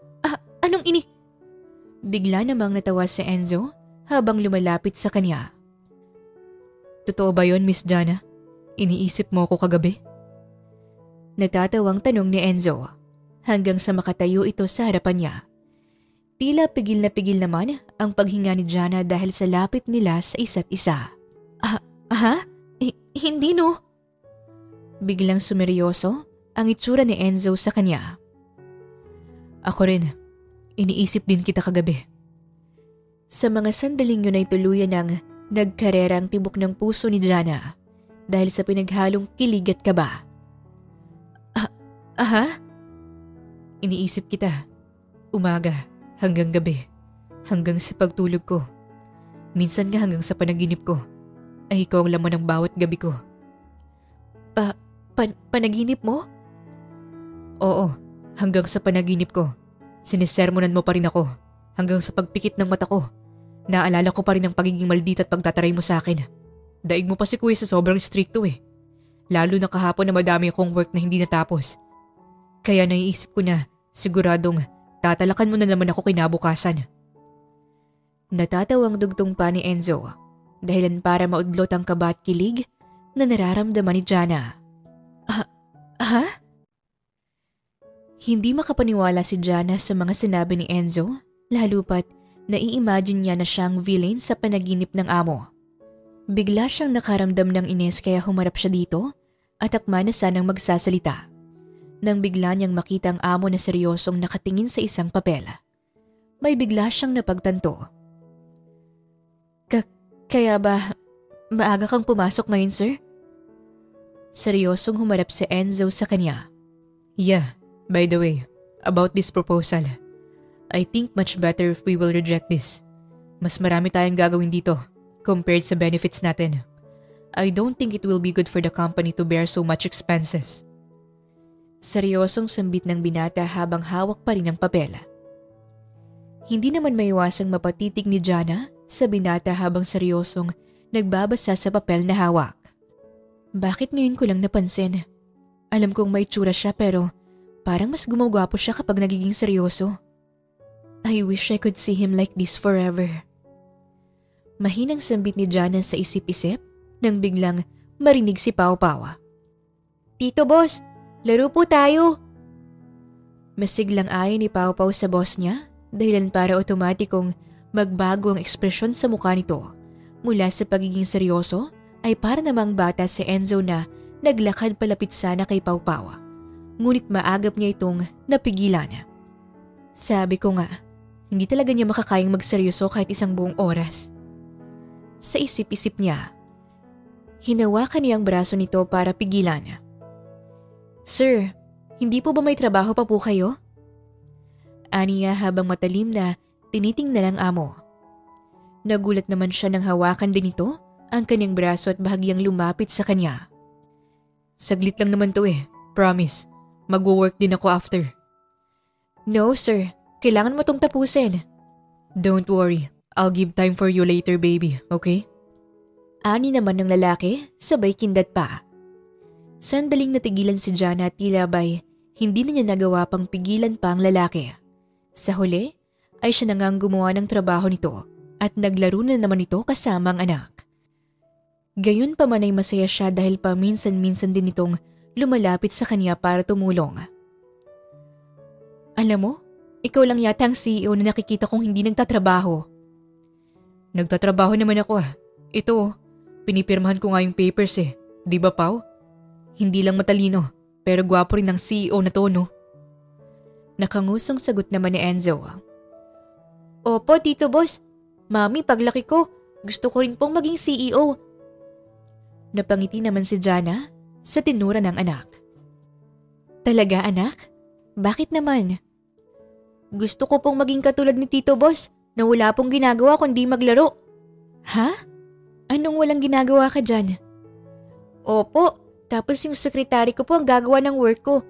Anong ini? Bigla namang natawa si Enzo habang lumalapit sa kanya. Totoo ba yon, Miss Jana? Iniisip mo ako kagabi? Natatawang tanong ni Enzo hanggang sa makatayo ito sa harapan niya. Tila pigil na pigil naman ang paghinga ni Jana dahil sa lapit nila sa isa't isa. Hindi no. Biglang sumeryoso ang itsura ni Enzo sa kanya. Ako rin, iniisip din kita kagabi. Sa mga sandaling yun ay tuluyan ng nagkarera ang tibok ng puso ni Jana dahil sa pinaghalong kilig at kaba. Iniisip kita, umaga hanggang gabi, hanggang sa pagtulog ko. Minsan nga hanggang sa panaginip ko. Ay ikaw ang laman ng bawat gabi ko. Panaginip mo? Oo, hanggang sa panaginip ko. Sinisermonan mo pa rin ako. Hanggang sa pagpikit ng mata ko. Naalala ko pa rin ang pagiging maldita at pagtataray mo sa akin. Daig mo pa si Kuya sa sobrang stricto eh. Lalo na kahapon na madami akong work na hindi natapos. Kaya naiisip ko na siguradong tatalakan mo na naman ako kinabukasan. Natatawang dugtong pa ni Enzo. Dahilan para maudlot ang kaba at kilig na nararamdaman ni Jana. Hindi makapaniwala si Jana sa mga sinabi ni Enzo, lalo pat nai-imagine niya na siyang villain sa panaginip ng amo. Bigla siyang nakaramdam ng inis kaya humarap siya dito at akma na sanang magsasalita. Nang bigla niyang makita ang amo na seryosong nakatingin sa isang papel. May bigla siyang napagtanto. Kaya ba, maaga kang pumasok ngayon, sir? Seryosong humarap si Enzo sa kanya. Yeah, by the way, about this proposal. I think much better if we will reject this. Mas marami tayong gagawin dito compared sa benefits natin. I don't think it will be good for the company to bear so much expenses. Seryosong sambit ng binata habang hawak pa rin ang papel. Hindi naman maiwasang mapatitig ni Jana sa binata habang seryosong nagbabasa sa papel na hawak. Bakit ngayon ko lang napansin? Alam kong may tsura siya pero Parang mas gumagwapo siya kapag nagiging seryoso. I wish I could see him like this forever. Mahinang sambit ni Jana sa isip-isip nang biglang marinig si Pau Pau. Tito boss, laro po tayo. Masiglang ayon ni Pau Pau sa boss niya dahilan para otomatikong magbago ang ekspresyon sa mukha nito. Mula sa pagiging seryoso ay para namang bata si Enzo na naglakad palapit sana kay Pau Pau. Ngunit maagap niya itong napigilan. Sabi ko nga, hindi talaga niya makakayang magseryoso kahit isang buong oras. Sa isip-isip niya, hinawakan niya ang braso nito para pigilan. Sir, hindi po ba may trabaho pa po kayo? Aniya habang matalim na tinitingnan ang amo. Nagulat naman siya nang hawakan din ito ang kanyang braso at bahagyang lumapit sa kanya. Saglit lang naman to promise. Magwo-work din ako after. No sir, kailangan mo tong tapusin. Don't worry, I'll give time for you later baby, okay? Ani naman ng lalaki, sabay kindat pa. Sandaling natigilan si Jana at tila ba'y hindi na niya nagawa pang pigilan pa ang lalaki. Sa huli ay siya na ngang gumawa ng trabaho nito at naglaro na naman ito kasama ang anak. Gayon pa man ay masaya siya dahil paminsan-minsan din itong lumalapit sa kanya para tumulong. Alam mo, ikaw lang yata ang CEO na nakikita kong hindi nagtatrabaho. Nagtatrabaho naman ako Ito, pinipirmahan ko nga yung papers Di ba Pau? Hindi lang matalino, pero gwapo rin ang CEO na to, no? Nakangusong sagot naman ni Enzo. Opo, Tito Boss. Mami, paglaki ko, gusto ko rin pong maging CEO. Napangiti naman si Jana sa tinura ng anak. Talaga, anak? Bakit naman? Gusto ko pong maging katulad ni Tito Boss na wala pong ginagawa kundi maglaro. Ha? Anong walang ginagawa ka dyan? Opo, tapos yung sekretary ko po ang gagawa ng work ko.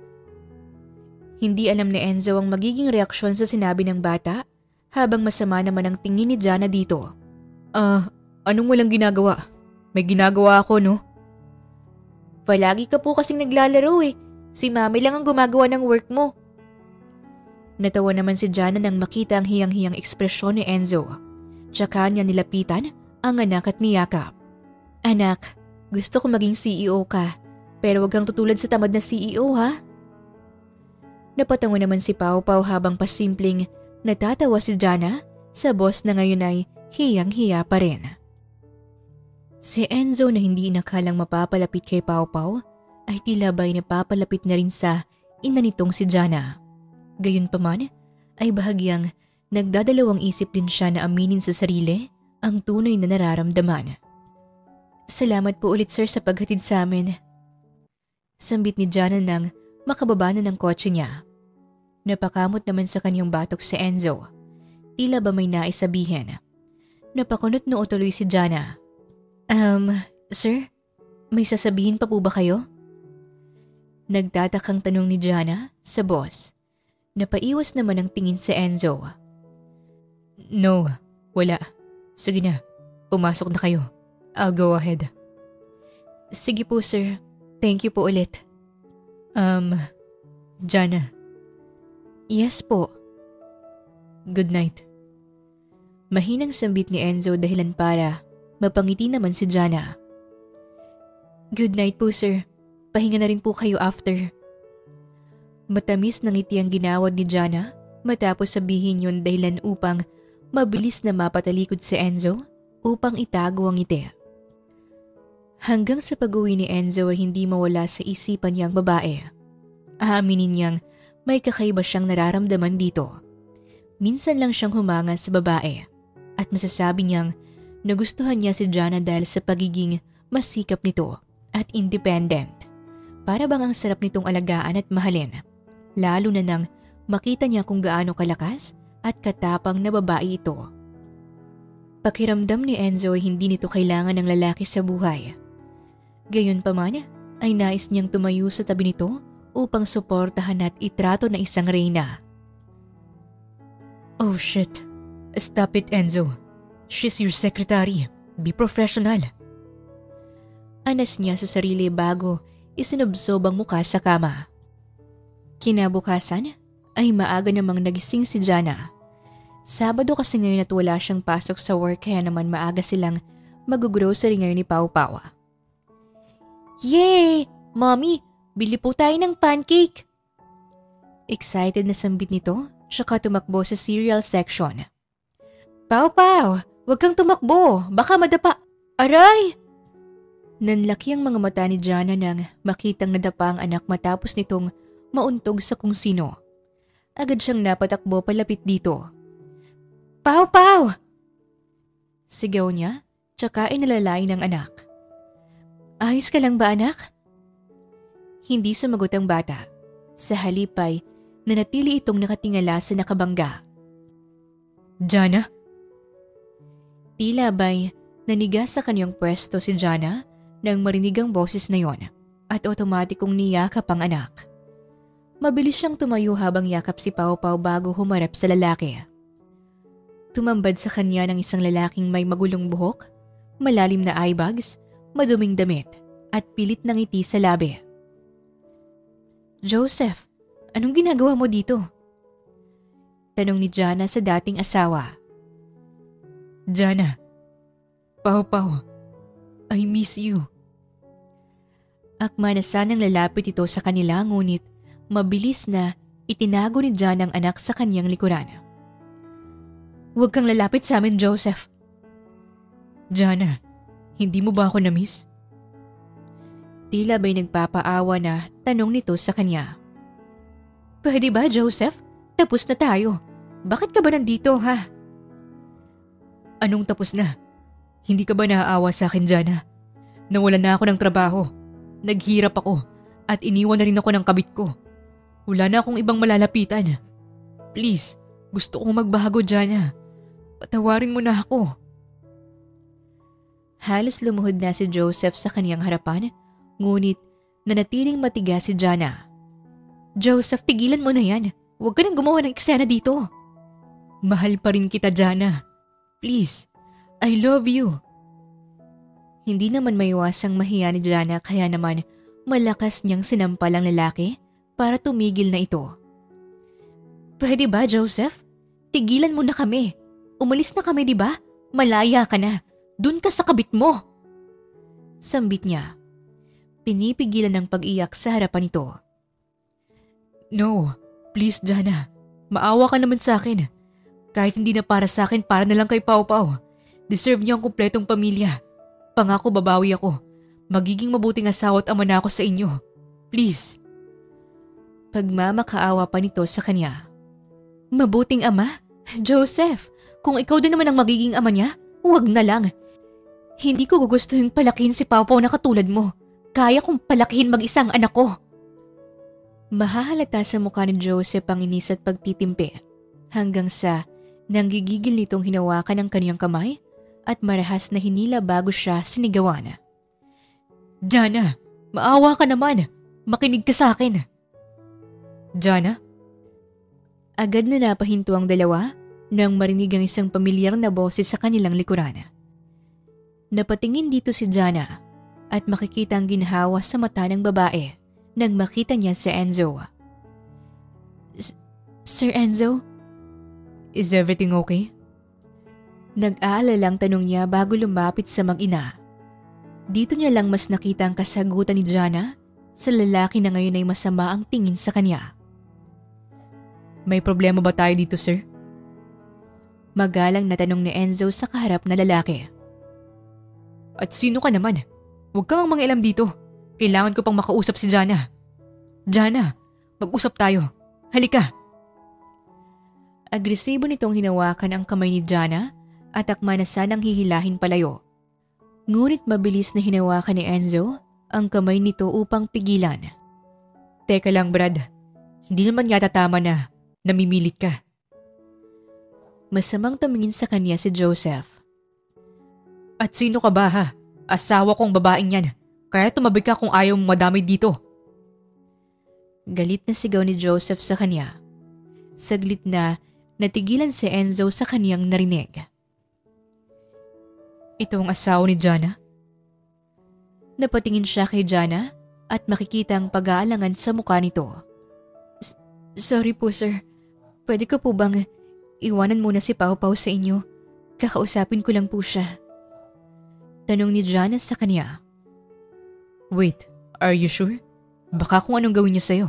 Hindi alam ni Enzo ang magiging reaksyon sa sinabi ng bata habang masama naman ang tingin ni Jana dito. Anong walang ginagawa? May ginagawa ako, no? Palagi ka po kasing naglalaro Si Mami lang ang gumagawa ng work mo. Natawa naman si Jana nang makita ang hiyang-hiyang ekspresyon ni Enzo. Tsaka niya nilapitan ang anak at niyakap. Anak, gusto ko maging CEO ka. Pero wag kang tutulad sa tamad na CEO ha? Napatango naman si Pau Pau habang pasimpleng natatawa si Jana sa boss na ngayon ay hiyang-hiya pa rin. Si Enzo na hindi inakalang mapapalapit kay Pau Pau ay tila ba'y napapalapit na rin sa ina nitong si Jana. Gayunpaman ay bahagyang nagdadalawang isip din siya na aminin sa sarili ang tunay na nararamdaman. Salamat po ulit sir sa paghatid sa amin. Sambit ni Jana nang makababa na ng kotse niya. Napakamot naman sa kanyang batok si Enzo. Tila ba may nais sabihin. Napakunot noo tuloy si Jana. Sir? May sasabihin pa po ba kayo? Nagtatakang tanong ni Jana sa boss. Napaiwas naman ang tingin si Enzo. No, wala. Sige na, pumasok na kayo. I'll go ahead. Sige po sir. Thank you po ulit. Jana. Yes po. Good night. Mahinang sambit ni Enzo dahilan para mapangiti naman si Jana. Good night po sir. Pahinga na rin po kayo after. Matamis na ngiti ang ginawad ni Jana matapos sabihin yun dahilan upang mabilis na mapatalikod si Enzo upang itago ang ngiti. Hanggang sa pag-uwi ni Enzo ay hindi mawala sa isipan niyang babae. Aaminin niyang may kakaiba siyang nararamdaman dito. Minsan lang siyang humanga sa babae at masasabi niyang nagustuhan niya si Jana dahil sa pagiging masikap nito at independent. Para bang ang sarap nitong alagaan at mahalin, lalo na nang makita niya kung gaano kalakas at katapang na babae ito. Pakiramdam ni Enzo ay hindi nito kailangan ng lalaki sa buhay. Gayunpaman ay nais niyang tumayo sa tabi nito upang suportahan at itrato na isang reyna. Oh shit. Stop it Enzo. She's your secretary. Be professional. Anas niya sa sarili bago isinubsob ang muka sa kama. Kinabukasan ay maaga namang nagising si Jana. Sabado kasi ngayon at wala siyang pasok sa work kaya naman maaga silang mag-grocery ngayon ni Pau Pau. Yay! Mommy, bili po tayo ng pancake! Excited na sambit nito, tsaka tumakbo sa cereal section. Pau Pau, huwag kang tumakbo, baka madapa. Aray! Nanlaki ang mga mata ni Jana nang makitang nadapa ang anak matapos nitong mauntog sa kung sino. Agad siyang napatakbo palapit dito. Pau Pau! Sigaw niya, tsaka inalalay ng anak. Ayos ka lang ba anak? Hindi sumagot ang bata. Sa halip ay nanatili itong nakatingala sa nakabangga. Jana? Tila ba'y naniga sa kanyang pwesto si Jana nang marinig ang boses na yon at otomatikong niyakap ang anak. Mabilis siyang tumayo habang yakap si Pau Pau bago humarap sa lalaki. Tumambad sa kanya ng isang lalaking may magulong buhok, malalim na eyebags, maduming damit at pilit na ngiti sa labi. Joseph, anong ginagawa mo dito? Tanong ni Jana sa dating asawa. Jana, Pau Pau, I miss you. Akma na sanang lalapit ito sa kanila ngunit mabilis na itinago ni Jana ang anak sa kanyang likuran. Huwag kang lalapit sa amin, Joseph. Jana, hindi mo ba ako na-miss? Tila ba'y nagpapaawa na tanong nito sa kanya. Pwede ba, Joseph? Tapos na tayo. Bakit ka ba nandito, ha? Anong tapos na? Hindi ka ba naaawa sa akin, Jana? Nawalan na ako ng trabaho. Naghirap ako at iniwan na rin ako ng kabit ko. Wala na akong ibang malalapitan. Please, gusto kong magbago, Jana. Patawarin mo na ako. Halos lumuhod na si Joseph sa kaniyang harapan, ngunit nanatiling matigas si Jana. Joseph, tigilan mo na yan. Huwag ka nang gumawa ng eksena dito. Mahal pa rin kita, Jana. Please, I love you. Hindi naman maiwasang mahiya ni Jana kaya naman malakas niyang sinampal ang lalaki para tumigil na ito. Pwede ba, Joseph? Tigilan mo na kami. Umalis na kami, di ba? Malaya ka na. Dun ka sa kabit mo. Sambit niya. Pinipigilan ng pag-iyak sa harapan nito. No, please Jana. Maawa ka naman sa akin. Kahit hindi na para sa akin, para na lang kay Pau Pau. Deserve niya ang kumpletong pamilya. Pangako babawi ako. Magiging mabuting asawa at ama na ako sa inyo. Please. Pagmamakaawa pa nito sa kanya. Mabuting ama? Joseph, kung ikaw din naman ang magiging ama niya, huwag na lang. Hindi ko gugustuhin palakihin si Pau Pau na katulad mo. Kaya kong palakihin mag-isang anak ko. Mahahalata sa mukha ni Joseph ang inis at pagtitimpi hanggang sa nanggigigil nitong hinawakan ang kaniyang kamay at marahas na hinila bago siya sinigawan. Jana, maawa ka naman. Makinig ka sa akin. Jana? Agad na napahinto ang dalawa nang marinig ang isang pamilyar na boses sa kanilang likuran. Napatingin dito si Jana at makikita ang ginhawa sa mata ng babae nang makita niya si Enzo. Sir Enzo? Is everything okay? Nag-aalalang tanong niya bago lumapit sa mag-ina. Dito niya lang mas nakita ang kasagutan ni Jana sa lalaki na ngayon ay masama ang tingin sa kanya. May problema ba tayo dito, sir? Magalang na tanong ni Enzo sa kaharap na lalaki. At sino ka naman? Huwag kang mangialam dito. Kailangan ko pang makausap si Jana. Jana, mag-usap tayo. Halika. Agresibo nitong hinawakan ang kamay ni Jana at akma na sanang hihilahin palayo. Ngunit mabilis na hinawakan ni Enzo ang kamay nito upang pigilan. Teka lang, Brad. Hindi naman yata tama na namimilit ka. Masamang tumingin sa kanya si Joseph. At sino ka ba ha? Asawa kong babaeng yan. Kaya tumabi ka kung ayaw mong madamay dito. Galit na sigaw ni Joseph sa kanya. Saglit na natigilan si Enzo sa kaniyang narinig. Ito ang asawa ni Jana? Napatingin siya kay Jana at makikita ang pag-aalangan sa mukha nito. Sorry po sir. Pwede ko po bang iwanan muna si Pau Pau sa inyo? Kakausapin ko lang po siya. Tanong ni Jana sa kanya. Wait, are you sure? Baka kung anong gawin niya sa'yo.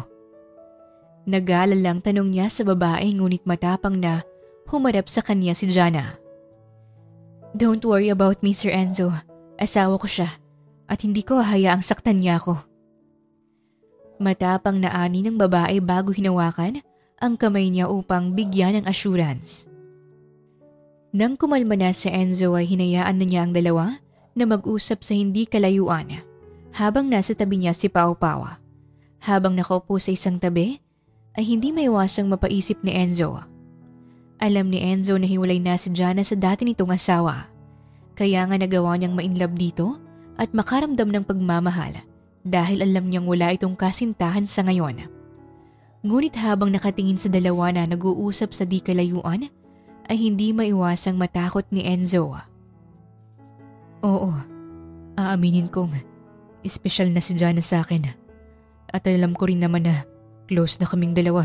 Nag-aalalang tanong niya sa babae ngunit matapang na humarap sa kanya si Jana. Don't worry about me, Sir Enzo. Asawa ko siya at hindi ko hahayaang saktan niya ako. Matapang na ani ng babae bago hinawakan ang kamay niya upang bigyan ng assurance. Nang kumalma na si Enzo ay hinayaan na niya ang dalawa na mag-usap sa hindi kalayuan habang nasa tabi niya si Pau Pau. Habang nakaupo sa isang tabi ay hindi maiwasang mapaisip ni Enzo. Alam ni Enzo na hiwalay na si Jana sa dati nitong asawa. Kaya nga nagawa niyang ma-inlove dito at makaramdam ng pagmamahal dahil alam niyang wala itong kasintahan sa ngayon. Ngunit habang nakatingin sa dalawa na nag-uusap sa di kalayuan, ay hindi maiwasang matakot ni Enzo. Oo, aaminin kong espesyal na si Jana sa akin. At alam ko rin naman na close na kaming dalawa.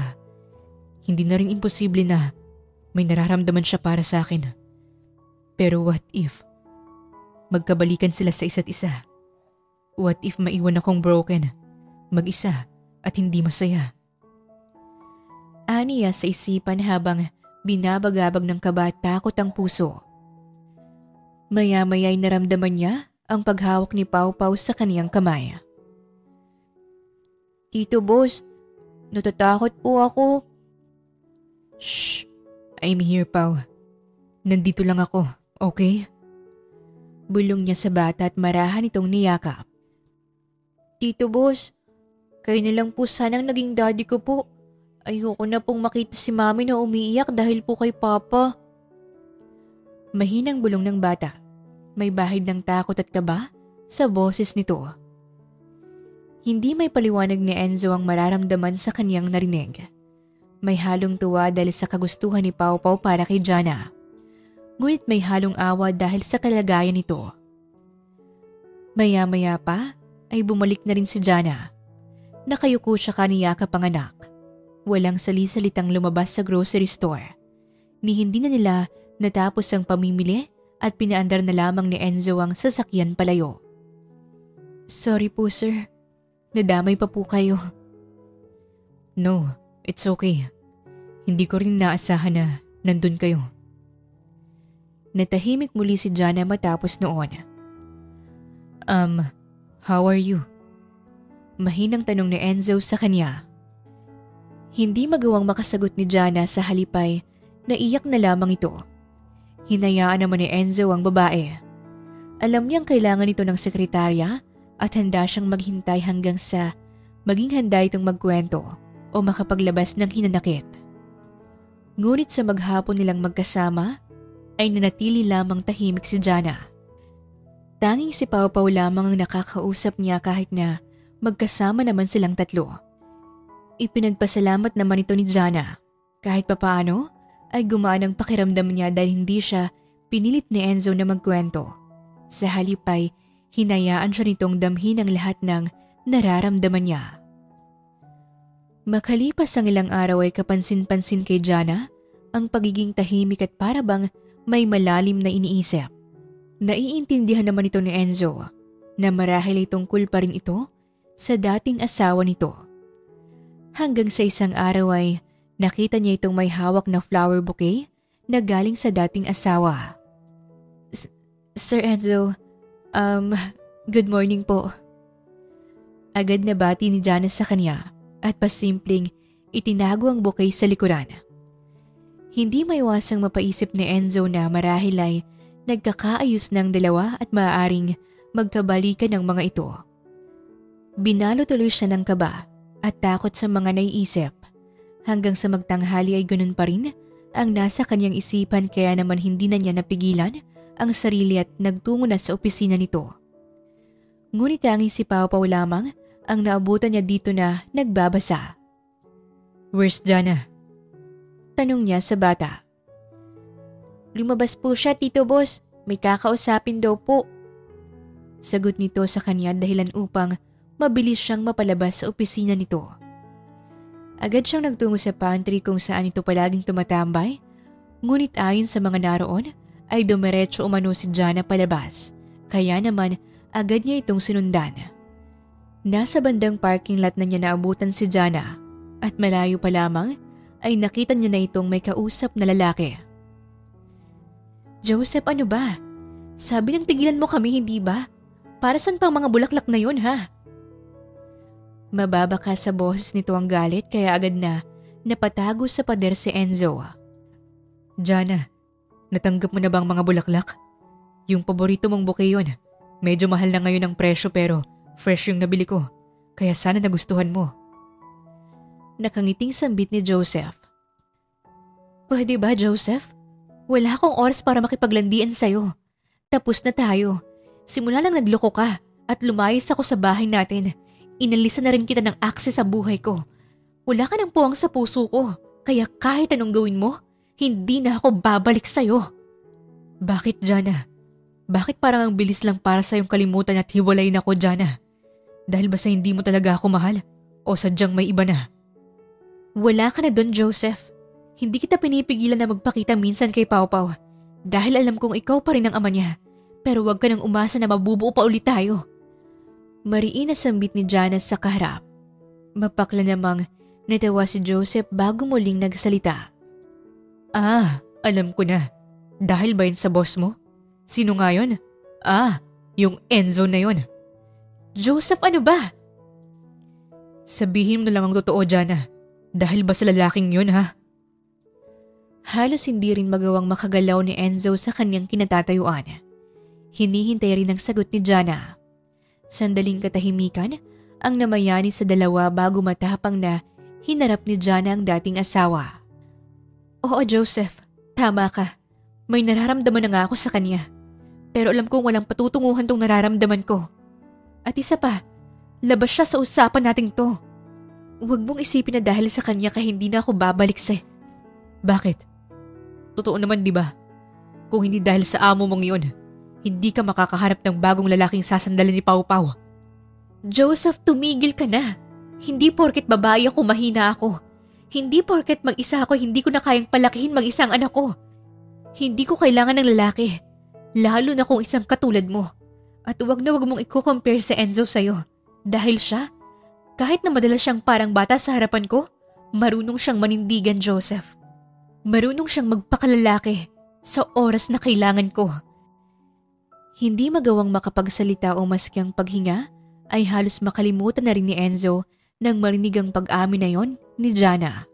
Hindi na rin imposible na may nararamdaman siya para sa akin. Pero what if magkabalikan sila sa isa't isa? What if maiwan akong broken, mag-isa at hindi masaya? Aniya sa isipan habang binabagabag ng kaba at takot ang puso. Maya-maya'y naramdaman niya ang paghawak ni Pau Pau sa kaniyang kamay. Tito Boss, natatakot po ako. Shh! I'm here, Pau. Nandito lang ako, okay? Bulong niya sa bata at marahan itong niyakap. Tito Boss, kayo na lang po sanang naging daddy ko po. Ayoko na pong makita si Mami na umiiyak dahil po kay Papa. Mahinang bulong ng bata. May bahid ng takot at kaba sa boses nito. Hindi may paliwanag ni Enzo ang mararamdaman sa kaniyang narinig. May halong tuwa dahil sa kagustuhan ni Pau Pau para kay Jana. Ngunit may halong awa dahil sa kalagayan nito. Maya-maya pa ay bumalik na rin si Jana. Nakayuko siya kaniya kapanganak. Walang sali-salitang lumabas sa grocery store. Ni hindi na nila natapos ang pamimili at pinaandar na lamang ni Enzo ang sasakyan palayo. Sorry po sir. Nadamay pa po kayo. No, it's okay. Hindi ko rin naasahan na nandun kayo. Natahimik muli si Jana matapos noon. How are you? Mahinang tanong ni Enzo sa kanya. Hindi magawang makasagot ni Jana sa halipay, naiyak na lamang ito. Hinayaan naman ni Enzo ang babae. Alam niyang kailangan ito ng sekretarya at handa siyang maghintay hanggang sa maging handa itong magkwento o makapaglabas ng hinanakit. Ngunit sa maghapon nilang magkasama, ay nanatili lamang tahimik si Jana. Tanging si Pau Pau lamang ang nakakausap niya kahit na magkasama naman silang tatlo. Ipinagpasalamat naman ito ni Jana. Kahit papaano ay gumaan ang pakiramdam niya dahil hindi siya pinilit ni Enzo na magkwento. Sa halip ay hinayaan siya nitong damhin ang lahat ng nararamdaman niya. Makalipas ang ilang araw ay kapansin-pansin kay Jana ang pagiging tahimik at para bang may malalim na iniisip. Naiintindihan naman ito ni Enzo na marahil ay tungkol pa rin ito sa dating asawa nito. Hanggang sa isang araw ay nakita niya itong may hawak na flower bouquet na galing sa dating asawa. Sir Enzo, good morning po. Agad na bati ni Jana sa kanya at pasimpleng itinago ang bouquet sa likuran. Hindi maiwasang mapaisip ni Enzo na marahil ay nagkakaayos ng dalawa at maaaring magkabalikan ng mga ito. Binalo tuloy siya ng kaba at takot sa mga naiisip. Hanggang sa magtanghali ay ganun pa rin ang nasa kanyang isipan kaya naman hindi na niya napigilan ang sarili at nagtungo na sa opisina nito. Ngunit tanging si Pau Pau lamang ang naabutan niya dito na nagbabasa. Where's Jana? Tanong niya sa bata. Lumabas po siya, Tito Boss. May kakausapin daw po. Sagot nito sa kanya dahilan upang mabilis siyang mapalabas sa opisina nito. Agad siyang nagtungo sa pantry kung saan ito palaging tumatambay. Ngunit ayon sa mga naroon ay dumiretso umano si Jana palabas. Kaya naman agad niya itong sinundan. Nasa bandang parking lot na niya naabutan si Jana at malayo pa lamang ay nakita niya na itong may kausap na lalaki. Joseph, ano ba? Sabi ng tigilan mo kami, hindi ba? Para saan pang mga bulaklak na yun, ha? Mababa ka sa boses nito ang galit kaya agad na napatago sa pader si Enzo. Jana, natanggap mo na bang mga bulaklak? Yung paborito mong bouquet yun. Medyo mahal na ngayon ang presyo pero fresh yung nabili ko. Kaya sana nagustuhan mo. Nakangiting sambit ni Joseph. Pwede ba, Joseph? Wala akong oras para makipaglandian sa'yo. Tapos na tayo. Simula lang nagloko ka at lumayas ako sa bahay natin. Inalisan na rin kita ng akses sa buhay ko. Wala ka ng puwang sa puso ko. Kaya kahit anong gawin mo, hindi na ako babalik sa'yo. Bakit, Jana? Bakit parang ang bilis lang para sa yung kalimutan at hiwalayin ako, Jana? Dahil ba sa hindi mo talaga ako mahal? O sadyang may iba na? Wala ka na doon, Joseph. Hindi kita pinipigilan na magpakita minsan kay Pau Pau. Dahil alam kong ikaw pa rin ang ama niya. Pero wag ka nang umasa na mabubuo pa ulit tayo. Mariin na sambit ni Jana sa kaharap. Mapakla namang natawa si Joseph bago muling nagsalita. Alam ko na. Dahil ba yun sa boss mo? Sino nga yun? Yung Enzo na yun. Joseph, ano ba? Sabihin mo na lang ang totoo, Jana. Dahil ba sa lalaking yun, ha? Halos hindi rin magawang makagalaw ni Enzo sa kanyang kinatatayuan. Hinihintay rin ang sagot ni Jana. Sandaling katahimikan ang namayani sa dalawa bago matapang na hinarap ni Jana ang dating asawa. Oo, Joseph. Tama ka. May nararamdaman na nga ako sa kanya. Pero alam kong walang patutunguhan tong nararamdaman ko. At isa pa, labas siya sa usapan nating to. Huwag mong isipin na dahil sa kanya ka hindi na ako babalik sa... Bakit? Totoo naman, di ba? Kung hindi dahil sa amo mong yun, hindi ka makakaharap ng bagong lalaking sasandalin ni Pau Pau. Joseph, tumigil ka na. Hindi porket babae ako, mahina ako. Hindi porket mag-isa ako, hindi ko na kayang palakihin mag-isang anak ko. Hindi ko kailangan ng lalaki. Lalo na kung isang katulad mo. At huwag na huwag mong i-compare si Enzo sa'yo. Dahil siya, kahit na madalas siyang parang bata sa harapan ko, marunong siyang manindigan, Joseph. Marunong siyang magpakalalaki sa oras na kailangan ko. Hindi magawang makapagsalita o maski ang paghinga ay halos makalimutan na rin ni Enzo nang marinig ang pag-amin na yon ni Jana.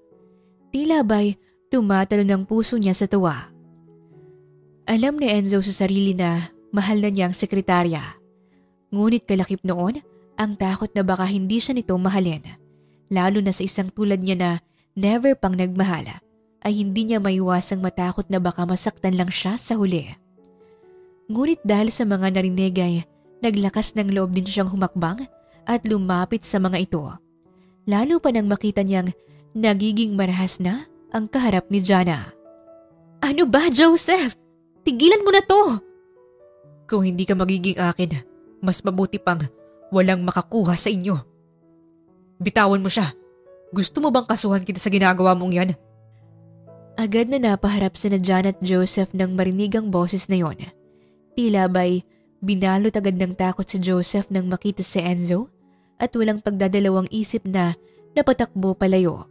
Tila ba'y tumatalo ng puso niya sa tuwa. Alam ni Enzo sa sarili na mahal na niya ang sekretarya. Ngunit kalakip noon ang takot na baka hindi siya nito mahalin. Lalo na sa isang tulad niya na never pang nagmahal ay hindi niya maiwasang matakot na baka masaktan lang siya sa huli. Ngunit dahil sa mga narinig ay naglakas ng loob din siyang humakbang at lumapit sa mga ito. Lalo pa nang makita niyang nagiging marahas na ang kaharap ni Jana. Ano ba, Joseph? Tigilan mo na to! Kung hindi ka magiging akin, mas mabuti pang walang makakuha sa inyo. Bitawan mo siya. Gusto mo bang kasuhan kita sa ginagawa mong yan? Agad na napaharap sina Jana at Joseph nang marinig ang boses na yon. Tila ba'y binalot agad ng takot si Joseph nang makita si Enzo at walang pagdadalawang isip na napatakbo palayo.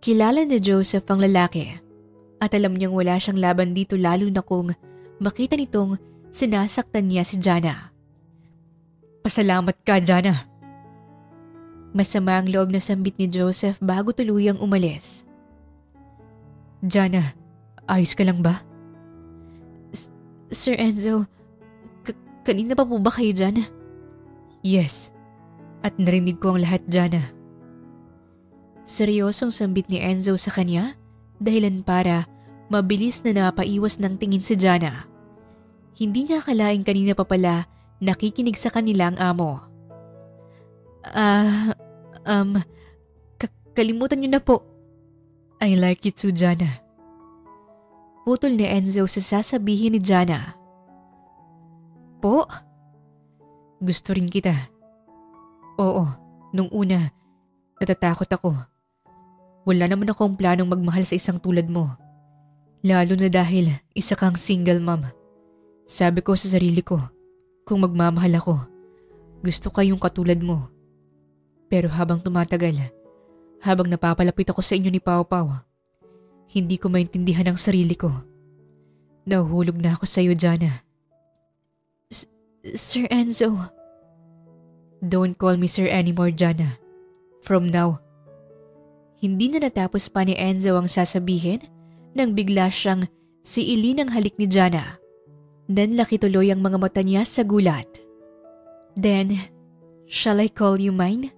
Kilala ni Joseph ang lalaki at alam niyang wala siyang laban dito lalo na kung makita nitong sinasaktan niya si Jana. Pasalamat ka, Jana. Masama ang loob na sambit ni Joseph bago tuluyang umalis. Jana, ayos ka lang ba? Sir Enzo, kanina pa po ba kayo dyan? Yes, at narinig ko ang lahat, Jana. Seryosong sambit ni Enzo sa kanya, dahilan para mabilis na napaiwas ng tingin si Jana. Hindi niya akalaing kanina pa pala nakikinig sa kanila ang amo. Kalimutan niyo na po. I like you too, Jana. Putol ni Enzo sa sasabihin ni Jana. Po? Gusto rin kita. Oo, nung una, natatakot ako. Wala naman akong planong magmahal sa isang tulad mo. Lalo na dahil isa kang single mom. Sabi ko sa sarili ko, kung magmamahal ako, gusto kayong katulad mo. Pero habang tumatagal, habang napapalapit ako sa inyo ni Pao Pao, hindi ko maintindihan ang sarili ko. Nahuhulog na ako sa iyo, Jana. Sir Enzo. Don't call me sir anymore, Jana. From now. Hindi na natapos pa ni Enzo ang sasabihin nang bigla siyang siilin ang halik ni Jana. Nanlaki tuloy ang mga mata niya sa gulat. Then, shall I call you mine?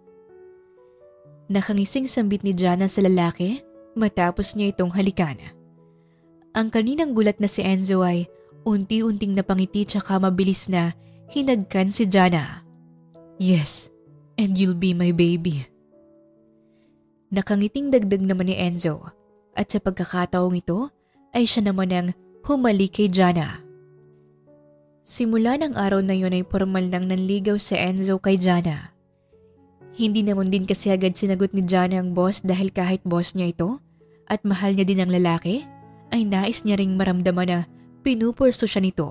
Nakangising sambit ni Jana sa lalaki matapos niya itong halikan. Ang kaninang gulat na si Enzo ay unti-unting napangiti tsaka mabilis na hinagkan si Jana. Yes, and you'll be my baby. Nakangiting dagdag naman ni Enzo at sa pagkakataong ito ay siya naman ang humalik kay Jana. Simula ng araw na yun ay formal nang nanligaw si Enzo kay Jana. Hindi naman din kasi agad sinagot ni Jana ang boss dahil kahit boss niya ito at mahal niya din ang lalaki, ay nais niya ring maramdaman na pinupurso siya nito.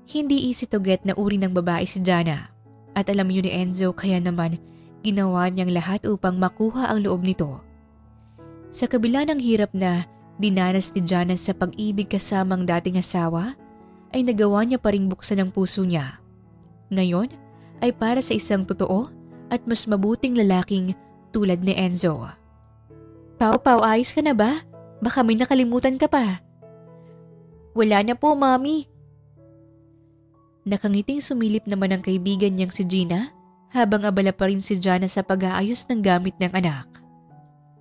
Hindi easy to get na uri ng babae si Jana at alam niyo ni Enzo kaya naman ginawa niyang lahat upang makuha ang loob nito. Sa kabila ng hirap na dinanas ni Jana sa pag-ibig kasamang dating asawa, ay nagawa niya pa ring buksan ang puso niya. Ngayon ay para sa isang totoo at mas mabuting lalaking tulad ni Enzo. Pao Pao, ayos ka na ba? Baka may nakalimutan ka pa. Wala na po, Mami. Nakangiting sumilip naman ang kaibigan niyang si Gina habang abala pa rin si Jana sa pag-aayos ng gamit ng anak.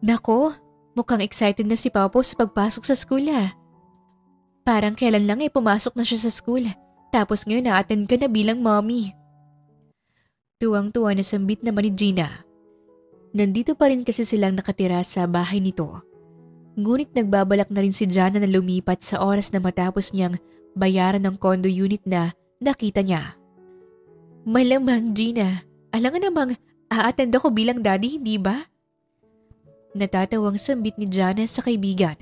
Nako, mukhang excited na si Pao Pao sa pagpasok sa school Parang kailan lang pumasok na siya sa school tapos ngayon na-attend ka na bilang mommy. Tuwang-tuwa na sambit naman ni Gina. Nandito pa rin kasi silang nakatira sa bahay nito. Ngunit nagbabalak na rin si Jana na lumipat sa oras na matapos niyang bayaran ng condo unit na nakita niya. Malamang, Gina. Alam nga namang a-attend ako bilang daddy, hindi ba? Natatawang sambit ni Jana sa kaibigan.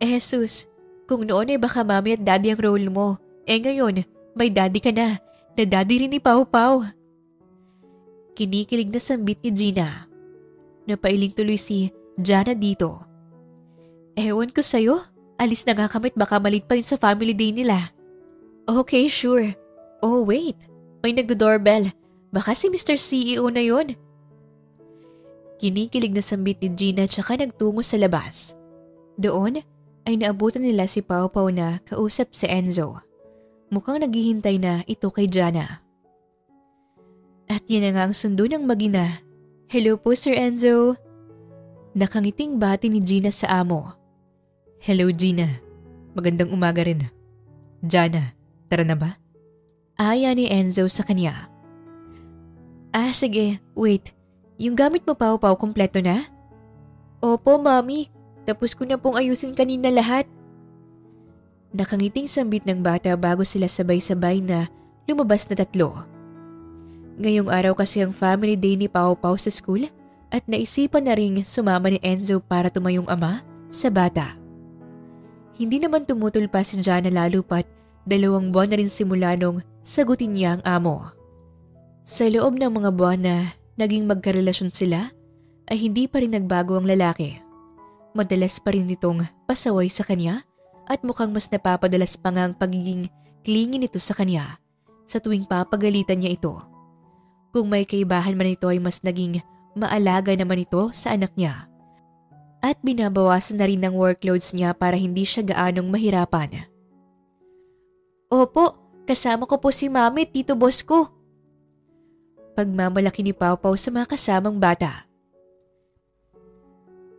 Jesus, kung noon ay baka mami at daddy ang role mo. Ngayon, may daddy ka na daddy rin ni Pao Pao. Kinikilig na sambit ni Gina. Napailing tuloy si Jana dito. Ewan ko sa'yo, alis na nga kamit baka malit pa yun sa family day nila. Okay, sure. Oh wait, may nagdo-doorbell. Baka si Mr. CEO na yun. Kinikilig na sambit ni Gina tsaka nagtungo sa labas. Doon ay naabutan nila si Pao Pao na kausap si Enzo. Mukhang naghihintay na ito kay Jana. At yan na nga ang sundo ng mag-ina. Hello po, Sir Enzo. Nakangiting bati ni Gina sa amo. Hello, Gina. Magandang umaga rin. Jana, tara na ba? Aya ni Enzo sa kanya. Sige. Wait. Yung gamit mo, Pao Pao, kompleto na? Opo, Mami. Tapos ko na pong ayusin kanina lahat. Nakangiting sambit ng bata bago sila sabay-sabay na lumabas na tatlo. Ngayong araw kasi ang family day ni Pao Pao sa school at naisipan na ring sumama ni Enzo para tumayong ama sa bata. Hindi naman tumutol pa si Jana lalo pat 2 buwan na rin simula nung sagutin niya ang amo. Sa loob ng mga buwan na naging magkarelasyon sila ay hindi pa rin nagbago ang lalaki. Madalas pa rin itong pasaway sa kanya at mukhang mas napapadalas pa nga ang pagiging clingy nito sa kanya sa tuwing papagalitan niya ito. Kung may kaibahan man ito ay mas naging maalaga naman ito sa anak niya. At binabawasan na rin ng workloads niya para hindi siya gaanong mahirapan. Opo, kasama ko po si Mami at Tito Boss ko. Pagmamalaki ni Pao Pao sa mga kasamang bata.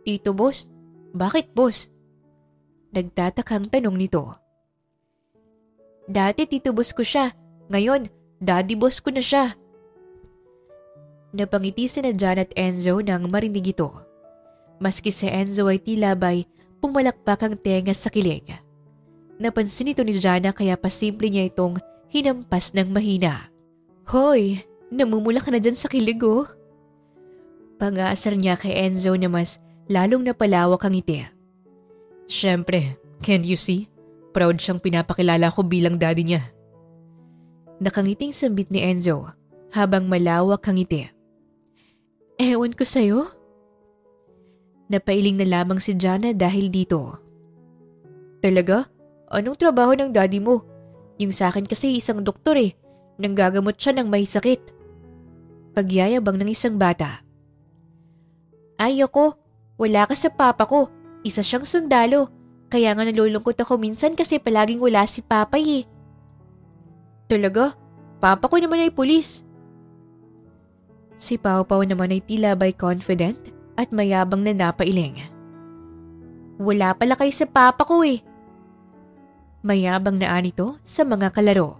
Tito Boss? Bakit Boss? Nagtatakang tanong nito. Dati Tito Boss ko siya, ngayon Daddy Boss ko na siya. Napangiti sina Jan at Enzo nang marinig ito. Maski si Enzo ay tila ba'y pumalakpak ang tenga sa kilig. Napansin ito ni Jana kaya pasimple niya itong hinampas ng mahina. Hoy, namumula ka na dyan sa kilig oh. Pang-aasar niya kay Enzo na mas lalong napalawak ang ngiti. Siyempre, can't you see? Proud siyang pinapakilala ko bilang daddy niya. Nakangiting sambit ni Enzo habang malawak ang ngiti. Ewan ko sa'yo. Napailing na lamang si Jana dahil dito. Talaga? Anong trabaho ng daddy mo? Yung sa akin kasi isang doktor Nanggagamot siya ng may sakit. Pagyayabang ng isang bata. Ayoko, wala ka sa papa ko. Isa siyang sundalo. Kaya nga nalulungkot ako minsan kasi palaging wala si papa Talaga? Papa ko naman ay pulis. Si Pau Pau naman ay tila by confident at mayabang na napailing. Wala pala kayo sa papa ko Mayabang na anito sa mga kalaro.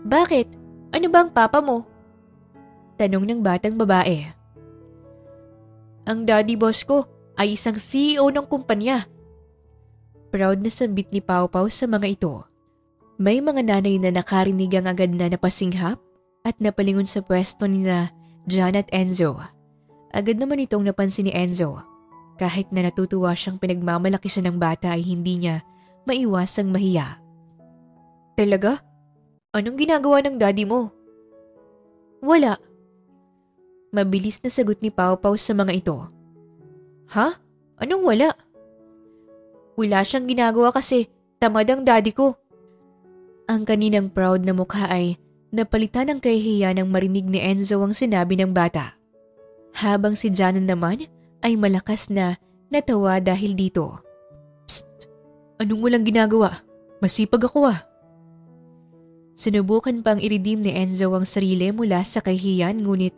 Bakit? Ano ba ang papa mo? Tanong ng batang babae. Ang daddy boss ko ay isang CEO ng kumpanya. Proud na sambit ni Pau Pau sa mga ito. May mga nanay na nakarinig ang agad na napasinghap at napalingon sa pwesto ni na Jan at Enzo. Agad naman itong napansin ni Enzo. Kahit na natutuwa siyang pinagmamalaki siya ng bata ay hindi niya maiwasang mahiya. Talaga? Anong ginagawa ng daddy mo? Wala. Mabilis na sagot ni Pau Pau sa mga ito. Ha? Anong wala? Wala siyang ginagawa kasi tamad ang daddy ko. Ang kaninang proud na mukha ay napalitan ng kahihiyan ng marinig ni Enzo ang sinabi ng bata. Habang si Jana naman ay malakas na natawa dahil dito. Psst! Anong walang ginagawa? Masipag ako Sinubukan pang iridim ni Enzo ang sarili mula sa kahihiyan ngunit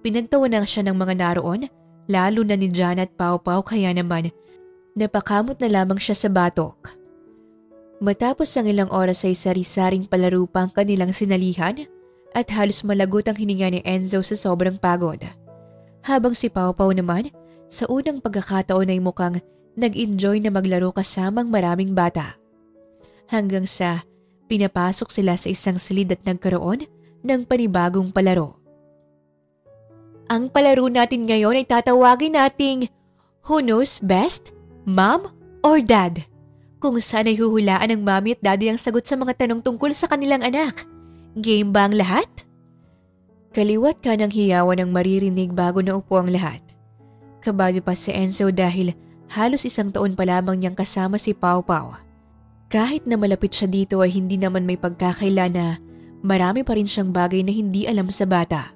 pinagtawanan siya ng mga naroon lalo na ni Jana at Pau Pau kaya naman napakamot na lamang siya sa batok. Matapos ang ilang oras ay sari-saring palaro pa ang kanilang sinalihan at halos malagot ang hininga ni Enzo sa sobrang pagod. Habang si Pau Pau naman sa unang pagkakataon ay mukhang nag-enjoy na maglaro kasamang maraming bata. Hanggang sa pinapasok sila sa isang silid at nagkaroon ng panibagong palaro. Ang palaro natin ngayon ay tatawagin nating Who Knows Best? Mom or Dad? Kung saan ay huhulaan ng mami at daddy ang sagot sa mga tanong tungkol sa kanilang anak. Game ba ang lahat? Kaliwat ka ng hiyawan ang maririnig bago naupo ang lahat. Kabado pa si Enzo dahil halos isang taon pa lamang niyang kasama si Pau Pau. Kahit na malapit siya dito ay hindi naman may pagkakaila na marami pa rin siyang bagay na hindi alam sa bata.